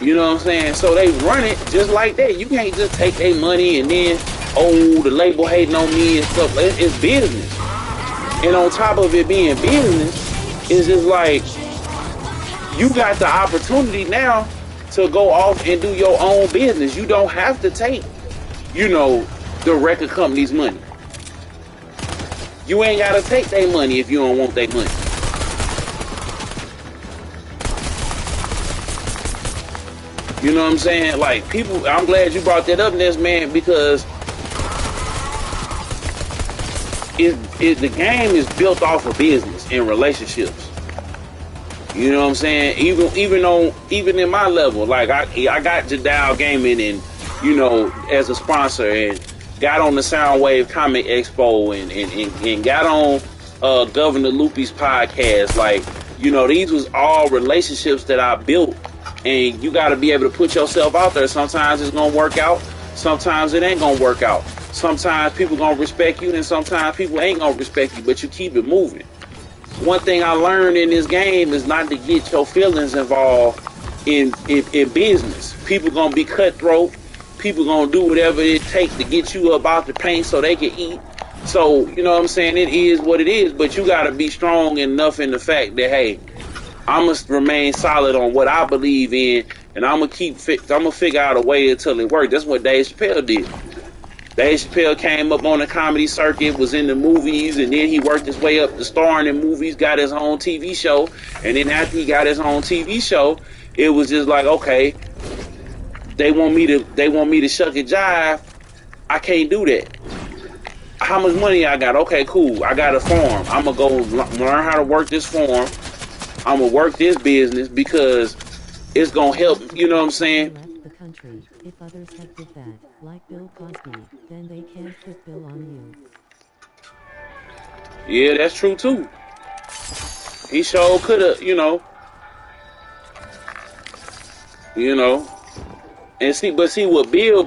You know what I'm saying? So they run it just like that. You can't just take their money and then, the label hating on me and stuff. It's business. And on top of it being business, it's just like you got the opportunity now to go off and do your own business. You don't have to take, the record company's money. You ain't got to take their money if you don't want their money. You know what I'm saying? Like, people, I'm glad you brought that up, Ness, man, because the game is built off of business and relationships. You know what I'm saying? Even in my level, like I got Jadal Gaming and as a sponsor, and got on the Soundwave Comic Expo and got on Governor Loopy's podcast. Like, these was all relationships that I built, and you got to be able to put yourself out there. Sometimes it's gonna work out, sometimes it ain't gonna work out. Sometimes people gonna respect you, and sometimes people ain't gonna respect you, but you keep it moving. One thing I learned in this game is not to get your feelings involved in business. People gonna be cutthroat. People gonna do whatever it takes to get you up out the paint so they can eat. So, you know what I'm saying? It is what it is, but you gotta be strong enough in the fact that, hey, I must remain solid on what I believe in, and I'm gonna figure out a way until it works. That's what Dave Chappelle did. Dave Chappelle came up on the comedy circuit, was in the movies, and then he worked his way up to starring in movies, got his own TV show, and then after he got his own TV show, it was just like, okay, they want me to shuck and jive. I can't do that. How much money I got? Okay, cool. I got a farm. I'm gonna go learn how to work this farm. I'm gonna work this business because it's gonna help. You know what I'm saying? Left the country. If others had did that, like Bill Cosby, then they can't put Bill on you. Yeah, that's true too. He sure coulda, and see what Bill,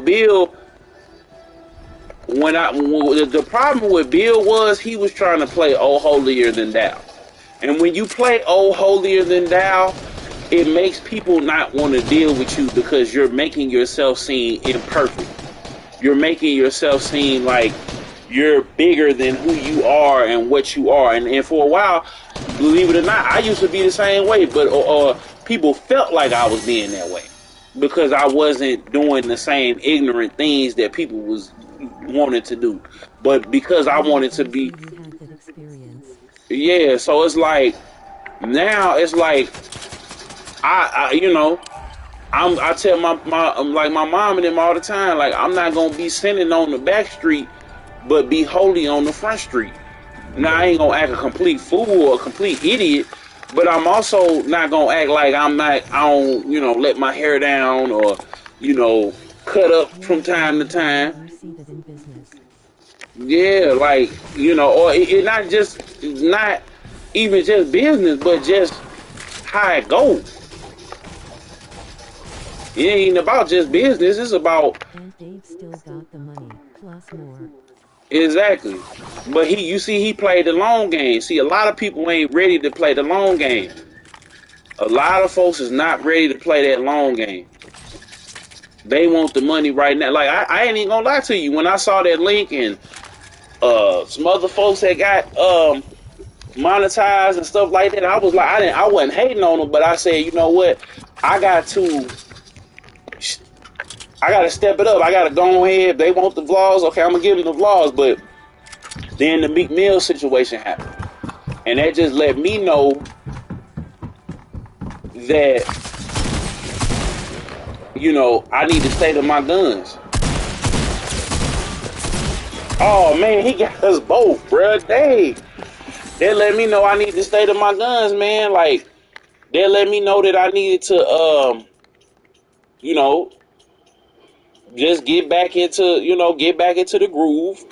the problem with Bill was he was trying to play Oh Holier Than Thou, and when you play Oh Holier Than Thou, it makes people not want to deal with you because you're making yourself seem imperfect. You're making yourself seem like you're bigger than who you are and what you are. And for a while, believe it or not, I used to be the same way, but people felt like I was being that way because I wasn't doing the same ignorant things that people was wanted to do. But because I wanted to be, yeah, so it's like, now it's like, I tell my mom and them all the time, like, I'm not gonna be sinning on the back street, but be holy on the front street. Now, I ain't gonna act a complete fool or a complete idiot, but I'm also not gonna act like I don't, let my hair down or, cut up from time to time. Yeah, like, or it not even just business, but just how it goes. It ain't about just business. It's about. And Dave still got the money, plus more. Exactly. But he played the long game. See, a lot of people ain't ready to play the long game. A lot of folks is not ready to play that long game. They want the money right now. Like, I ain't even gonna lie to you. When I saw that link and some other folks that got monetized and stuff like that, I was like, I wasn't hating on them, but I said, you know what? I got to I gotta step it up. I gotta go ahead. They want the vlogs. Okay, I'm gonna give them the vlogs. But then the Meek Mill situation happened, and that just let me know that, you know, I need to stay to my guns. Oh man, he got us both, bruh. Dang. They let me know I need to stay to my guns, man. Like, they let me know that I needed to, you know, just get back into, you know, get back into the groove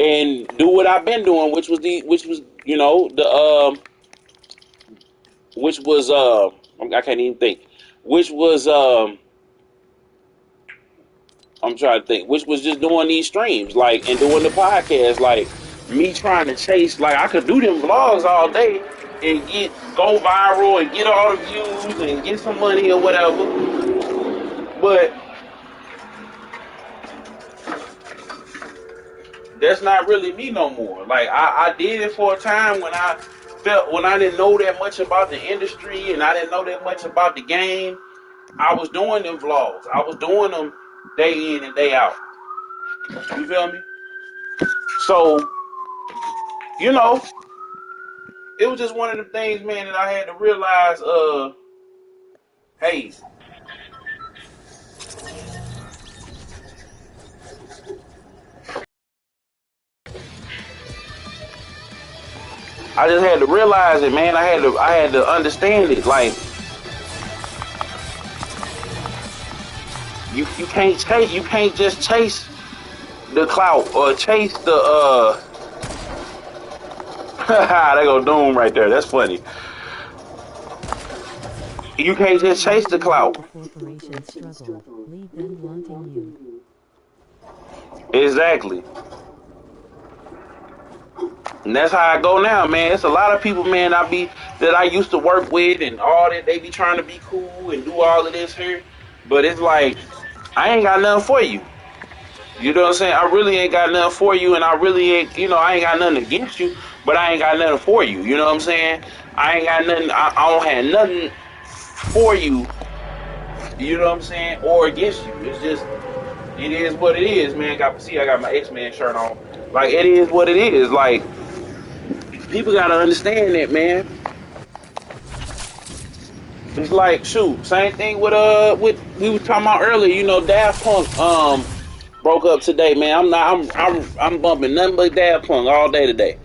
and do what I've been doing, which was, you know, which was, I can't even think, which was, I'm trying to think, which was just doing these streams, like, and doing the podcast, like, me trying to chase, like, I could do them vlogs all day and go viral and get all the views and get some money or whatever, but that's not really me no more. Like, I did it for a time when I didn't know that much about the industry and I didn't know that much about the game. I was doing them vlogs. I was doing them day in and day out. You feel me? So, you know, it was just one of the things, man, that I had to realize, hey, I just had to realize it, man. I had to understand it. Like, you can't just chase the clout or chase the they go Doom right there. That's funny. You can't just chase the clout. The corporations struggle, leave them wanting you. Exactly. And that's how I go now, man. It's a lot of people, man, that I used to work with and all that. They be trying to be cool and do all of this here. But it's like, I ain't got nothing for you. You know what I'm saying? I really ain't got nothing for you, and I really ain't, you know, I ain't got nothing against you, but I ain't got nothing for you. You know what I'm saying? I ain't got nothing, I don't have nothing for you, you know what I'm saying, or against you. It's just, it is what it is, man. I got my X-Men shirt on. Like, it is what it is. Like, people gotta understand that, man. It's like, shoot, same thing with we were talking about earlier. You know, Daft Punk broke up today, man. I'm bumping nothing but Daft Punk all day today.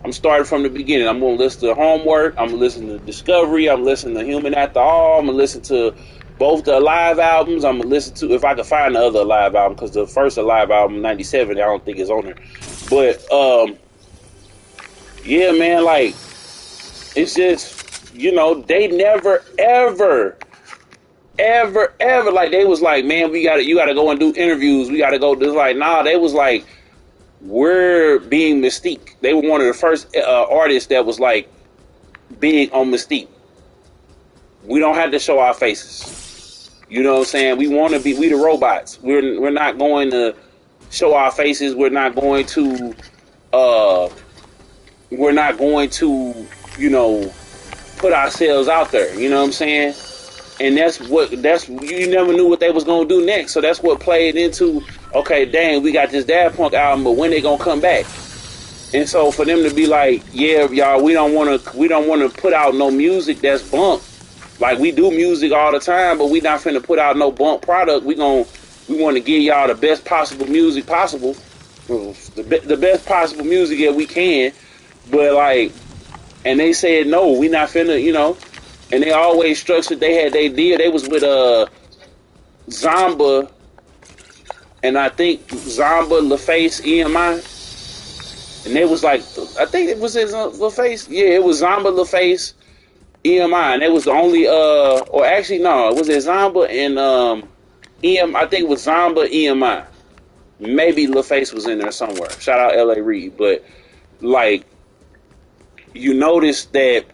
I'm starting from the beginning. I'm gonna listen to Homework. I'm gonna listen to Discovery. I'm listening to Human After All. I'm gonna listen to both the live albums. I'm gonna listen to, if I can find the other live album, because the first live album '97, I don't think is on there. But yeah, man, like, it's just, you know, they never ever like, they was like, man, you gotta go and do interviews. We gotta go. This, like, nah, they was like, we're being Mystique. They were one of the first artists that was like big on Mystique. We don't have to show our faces. You know what I'm saying? We the robots. We're not going to show our faces. Uh we're not going to, you know, put ourselves out there. You know what I'm saying? And you never knew what they was gonna do next. So that's what played into, okay, dang, we got this Daft Punk album, but when they gonna come back? And so for them to be like, yeah, y'all, we don't want to put out no music that's bump. Like, we do music all the time, but we not finna put out no bump product. We want to give y'all the best possible music possible, the best possible music that we can. But like, and they said no, we not finna, you know. And they always structured. They did. They was with Zomba, and I think Zomba, LaFace, EMI. And they was like, I think it was LaFace. Yeah, it was Zomba, LaFace, EMI, and it was the only or actually no, it was Zomba and I think it was Zomba, EMI. Maybe LaFace was in there somewhere. Shout out LA Reid. But like, you notice that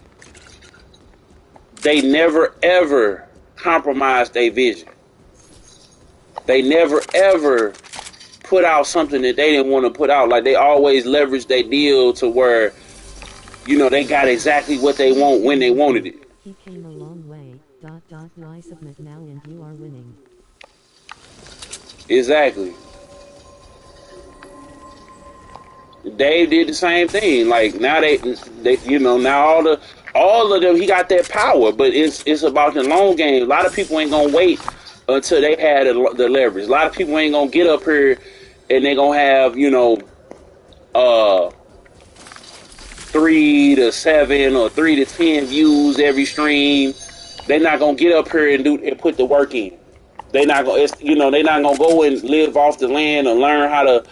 they never ever compromised their vision. They never ever put out something that they didn't want to put out. Like, they always leveraged their deal to where, you know, they got exactly what they want when they wanted it. He came a long way. I submit now and you are winning. Exactly. Dave did the same thing. Like now they now all of them he got that power, but it's about the long game. A lot of people ain't gonna wait until they had the leverage. A lot of people ain't gonna get up here and they gonna have 3 to 7 or 3 to 10 views every stream. They're not gonna get up here and put the work in. They not gonna they not gonna go and live off the land and learn how to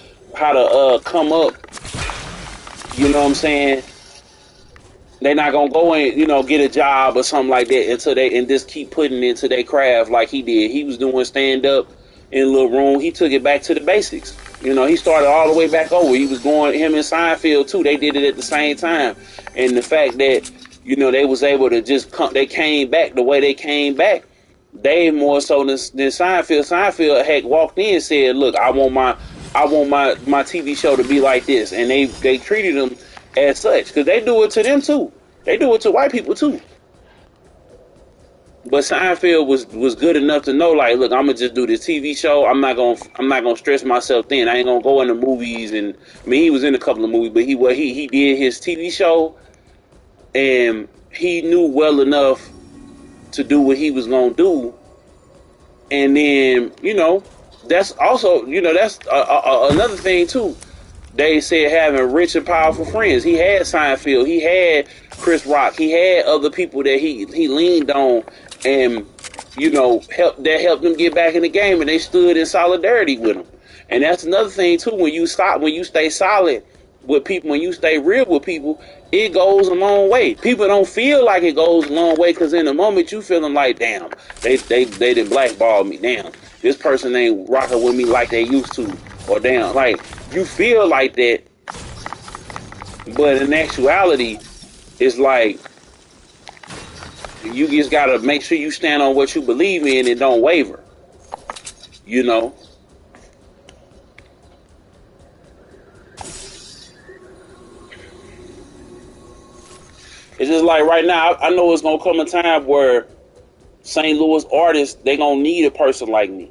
come up. You know what I'm saying? They're not gonna go and get a job or something like that until they and just keep putting into their craft like he did. He was doing stand up in a little room. He took it back to the basics. He started all the way back over. He was going him and Seinfeld too. They did it at the same time, and the fact that they was able to just come. They came back the way they came back. They more so than Seinfeld. Seinfeld had walked in and said, "Look, I want my TV show to be like this," and they treated them as such because they do it to them too. They do it to white people too. But Seinfeld was good enough to know, like, look, I'm gonna just do this TV show. I'm not gonna stress myself thin. I ain't gonna go into movies. And I mean, he was in a couple of movies, but he did his TV show, and he knew well enough to do what he was gonna do. And then that's also that's another thing too. They said having rich and powerful friends. He had Seinfeld, he had Chris Rock, he had other people that he leaned on, and helped them get back in the game, and they stood in solidarity with him. And that's another thing too. When you stay solid with people, when you stay real with people, it goes a long way. People don't feel like it goes a long way because in the moment you feeling like, damn, they didn't blackball me. Damn, this person ain't rocking with me like they used to. Or damn, like you feel like that, but in actuality, it's like you just gotta make sure you stand on what you believe in and don't waver. It's just like right now, I know it's gonna come a time where St. Louis artists, they gonna need a person like me.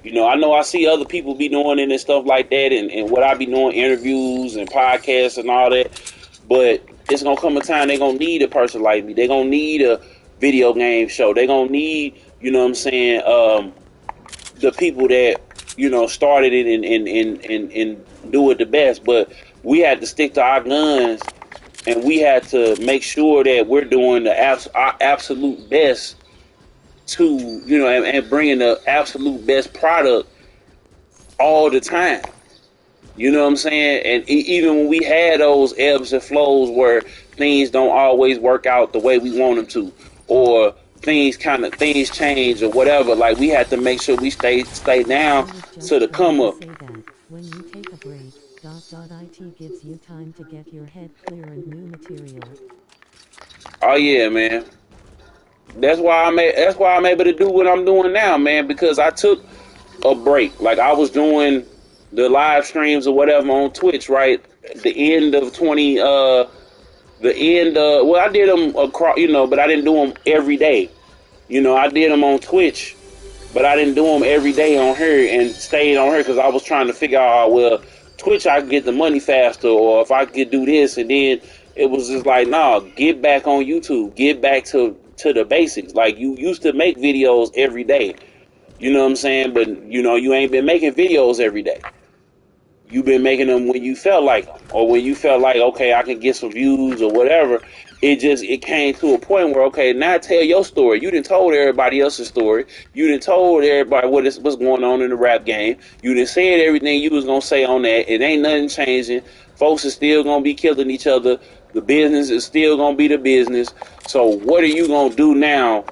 I know I see other people be doing it and stuff like that, and what I be doing, interviews and podcasts and all that, but it's gonna come a time they gonna need a person like me. They gonna need a video game show. They gonna need, the people that started it and do it the best. But we had to stick to our guns, and we had to make sure that we're doing our absolute best to and bringing the absolute best product all the time. You know what I'm saying? And even when we had those ebbs and flows where things don't always work out the way we want them to, or things change or whatever, like we had to make sure we stay down to the come up. When you take a break, .it gives you time to get your head clear and new material. Oh yeah, man. That's why I'm able to do what I'm doing now, man, because I took a break. Like I was doing the live streams or whatever on Twitch, right? The end of I did them across, but I didn't do them every day. I did them on Twitch, but I didn't do them every day on here and stayed on here because I was trying to figure out, well, Twitch I could get the money faster, or if I could do this, and then it was just like, nah, get back on YouTube, get back to the basics. Like you used to make videos every day, you know what I'm saying? But you ain't been making videos every day. You've been making them when you felt like them, or when you felt like, okay, I can get some views or whatever. It came to a point where, okay, now tell your story. You done told everybody else's story. You done told everybody what's going on in the rap game. You done said everything you was gonna say on that. It ain't nothing changing. Folks are still gonna be killing each other. The business is still gonna be the business. So what are you gonna do now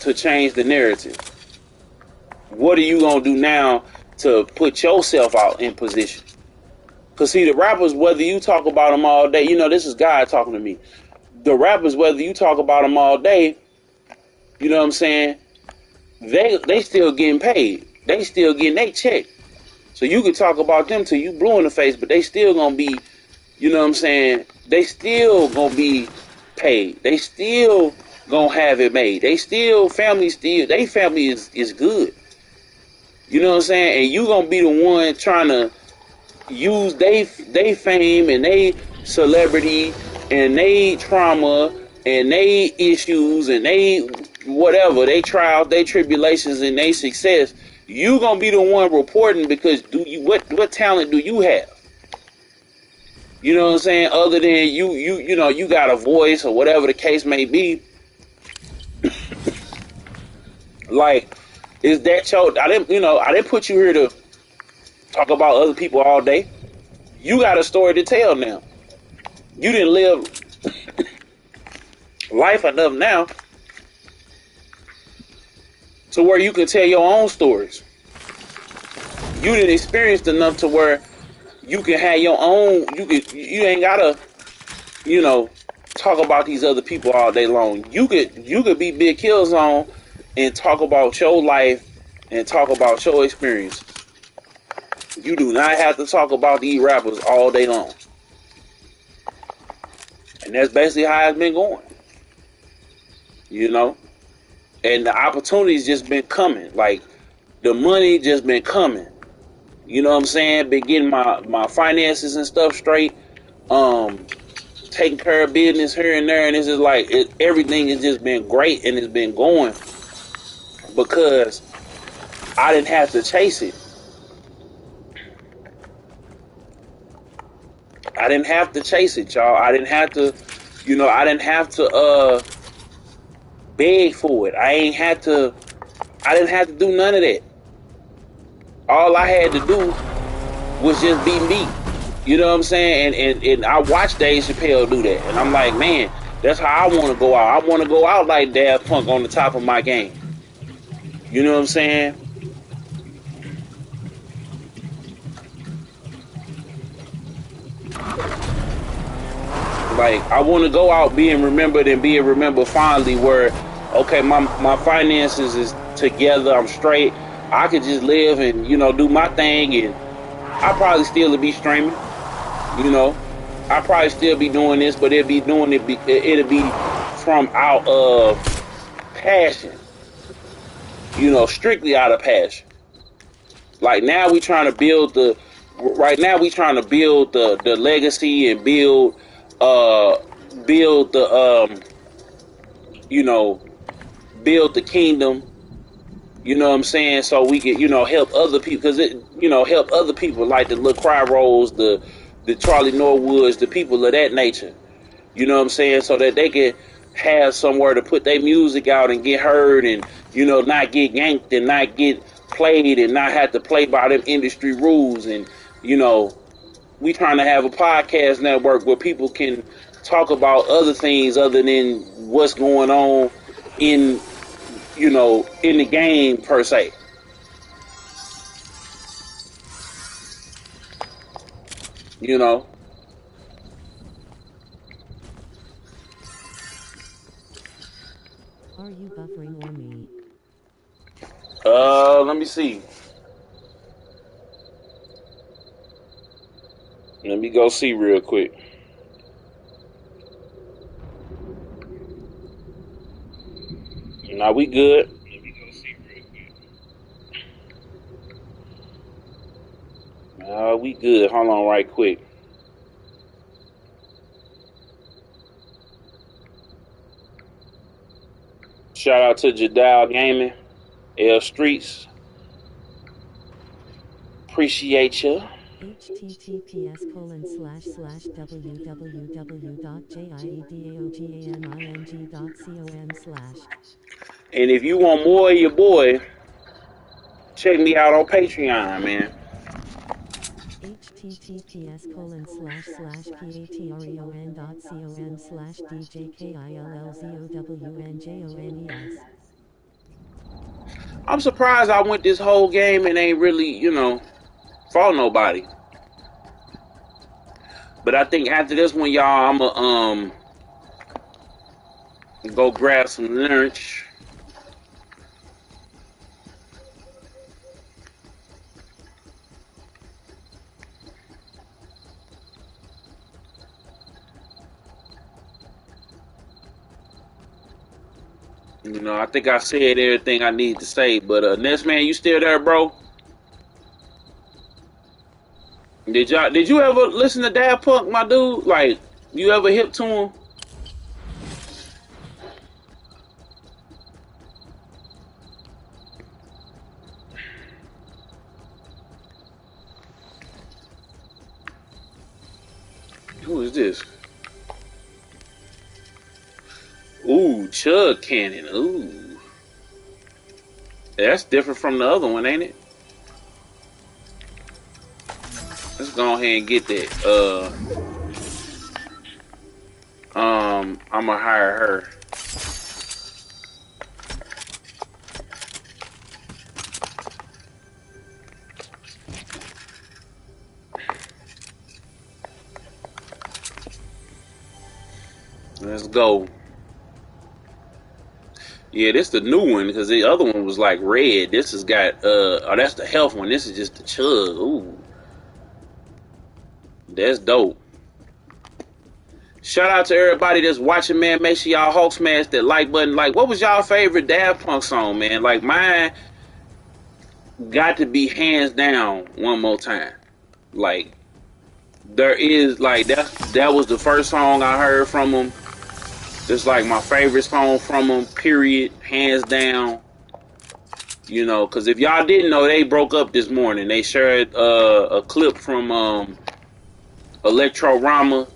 to change the narrative? What are you gonna do now to put yourself out in position? Because see, the rappers, whether you talk about them all day, this is God talking to me. The rappers, whether you talk about them all day, you know what I'm saying, they still getting paid. They still getting their check. So you can talk about them till you blue in the face, but they still gonna be, you know what I'm saying, they still gonna be paid. They still gonna have it made. They family is good. You know what I'm saying? And you gonna be the one trying to use they fame and they celebrity and they trauma and they issues and they whatever, they trials, they tribulations and they success. You gonna be the one reporting because do you what talent do you have? You know what I'm saying? Other than you know, you got a voice or whatever the case may be. Like, is that your? I didn't put you here to talk about other people all day. You got a story to tell now. You didn't live life enough now to where you can tell your own stories. You didn't experience enough to where you can have your own. You ain't gotta you know talk about these other people all day long. You could be Big Killzone and talk about your life and talk about your experience. You do not have to talk about these rappers all day long. And that's basically how it's been going. You know? And the opportunities just been coming. Like the money just been coming. You know what I'm saying? Been getting my finances and stuff straight. Um, Taking care of business here and there, and it's just like everything has just been great and it's been going because I didn't have to chase it. I didn't have to chase it, y'all. I didn't have to, I didn't have to beg for it. I didn't have to do none of that. All I had to do was just be me. You know what I'm saying? And I watched Dave Chappelle do that. And I'm like, man, that's how I want to go out. I want to go out like Daft Punk on the top of my game. You know what I'm saying? Like, I want to go out being remembered and being remembered fondly where, okay, my finances is together. I'm straight. I could just live and, do my thing. And I probably still be streaming. I probably still be doing this, but it'll be from out of passion. Strictly out of passion. Like now we trying to build right now we trying to build the legacy and build the you know build the kingdom. You know what I'm saying? So we can help other people because help other people like the Lil Cry Rolls, the Charlie Norwoods, the people of that nature. You know what I'm saying? So that they can have somewhere to put their music out and get heard and, not get yanked and not get played and not have to play by them industry rules. And, we trying to have a podcast network where people can talk about other things other than what's going on in, in the game per se. You know? Are you buffering or me? Let me see. Let me go see real quick. Now we good. We good. Hold on right quick. Shout out to Jadal Gaming, L Streets. Appreciate you. https://www.jiedaogaming.com/. And if you want more of your boy, check me out on Patreon, man. https://patreon.com/djkillzownjones. I'm surprised I went this whole game and ain't really, fought nobody. But I think after this one, y'all, I'ma go grab some lunch. I think I said everything I need to say. But Ness man, you still there, bro? Did you ever listen to Daft Punk, my dude? Like, you ever hip to him? Who is this? Ooh, Chug Cannon. Ooh. That's different from the other one, ain't it? Let's go ahead and get that. I'ma hire her. Let's go. Yeah, this the new one because the other one was like red. This has got oh, that's the health one. This is just the chug. Ooh, that's dope. Shout out to everybody that's watching, man. Make sure y'all Hulk smash that like button. Like, what was y'all favorite Daft Punk song, man? Like, mine got to be hands down One More Time. Like, there is like that was the first song I heard from them. It's like my favorite song from them. Period, hands down. You know, because if y'all didn't know, they broke up this morning. They shared a clip from Electrorama,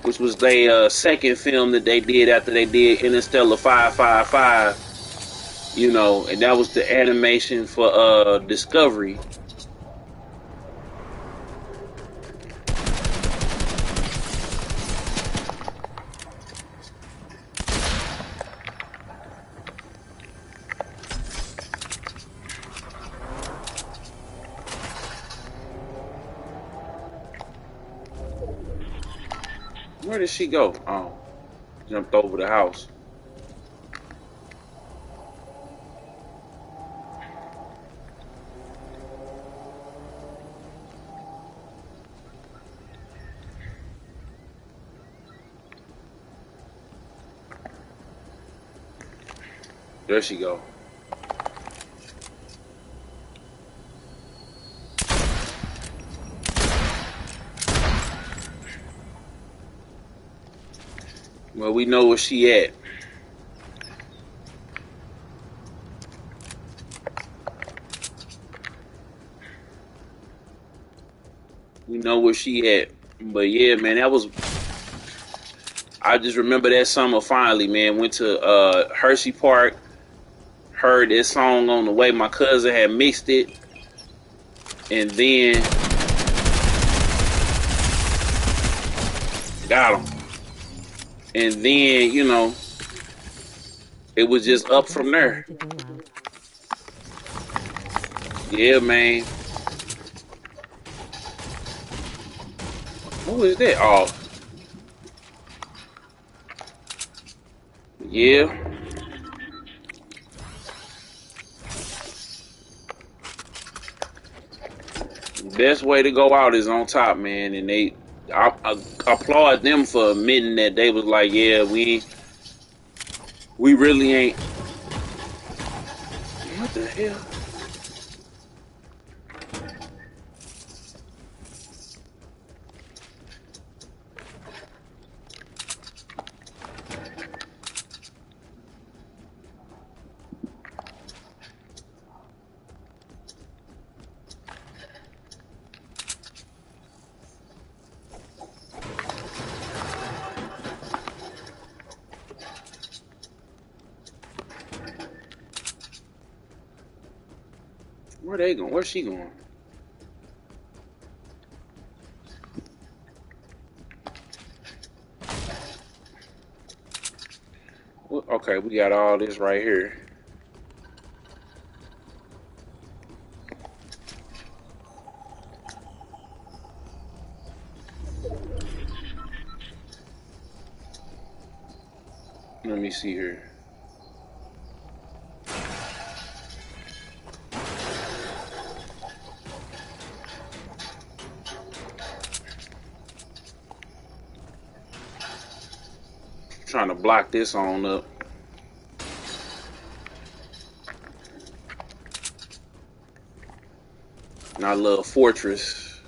which was their second film that they did after they did Interstellar 555. You know, and that was the animation for Discovery. Where did she go? Oh, jumped over the house. There she go. Well, we know where she at. We know where she at. But yeah, man, that was. I just remember that summer finally, man. Went to Hershey Park. Heard this song on the way. My cousin had mixed it. And then got him. And then, you know, it was just up from there. Yeah, man. Who is that? Oh. Yeah. Best way to go out is on top, man. And I applaud them for admitting that they was like, yeah, we really ain't. What the hell? Where they going? Where's she going? Well, okay, we got all this right here. Let me see here. Trying to block this on up. And I love Fortress.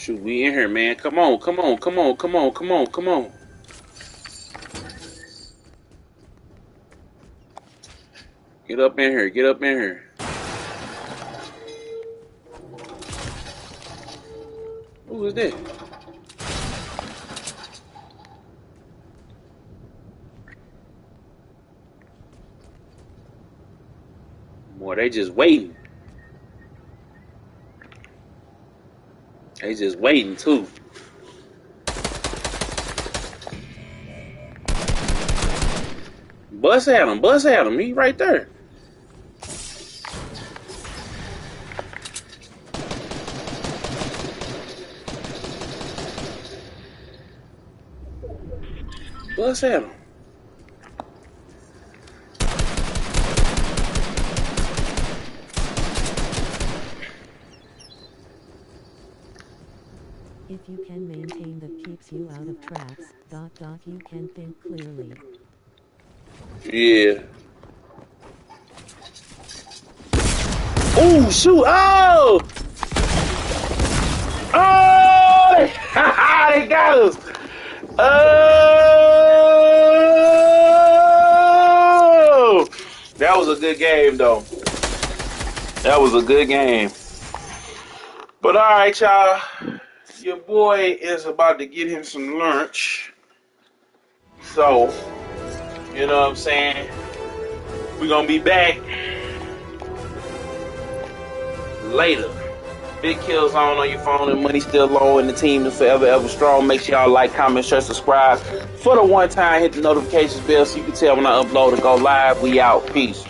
Shoot, we in here, man. Come on, come on, come on, come on, come on, come on. Get up in here, get up in here. Who is that? Boy, they just waiting. They just waiting too. Bust at him, bust at him. He right there. Bust at him. If you can maintain that keeps you out of traps, ... you can think clearly. Yeah. Oh, shoot. Oh! Oh! They got us. Oh! That was a good game, though. That was a good game. But all right, y'all. Your boy is about to get him some lunch. So, you know what I'm saying? We're going to be back later. Big kills on your phone and money still low and the team is forever ever strong. Make sure y'all like, comment, share, subscribe. For the one time, hit the notifications bell so you can tell when I upload and go live. We out. Peace.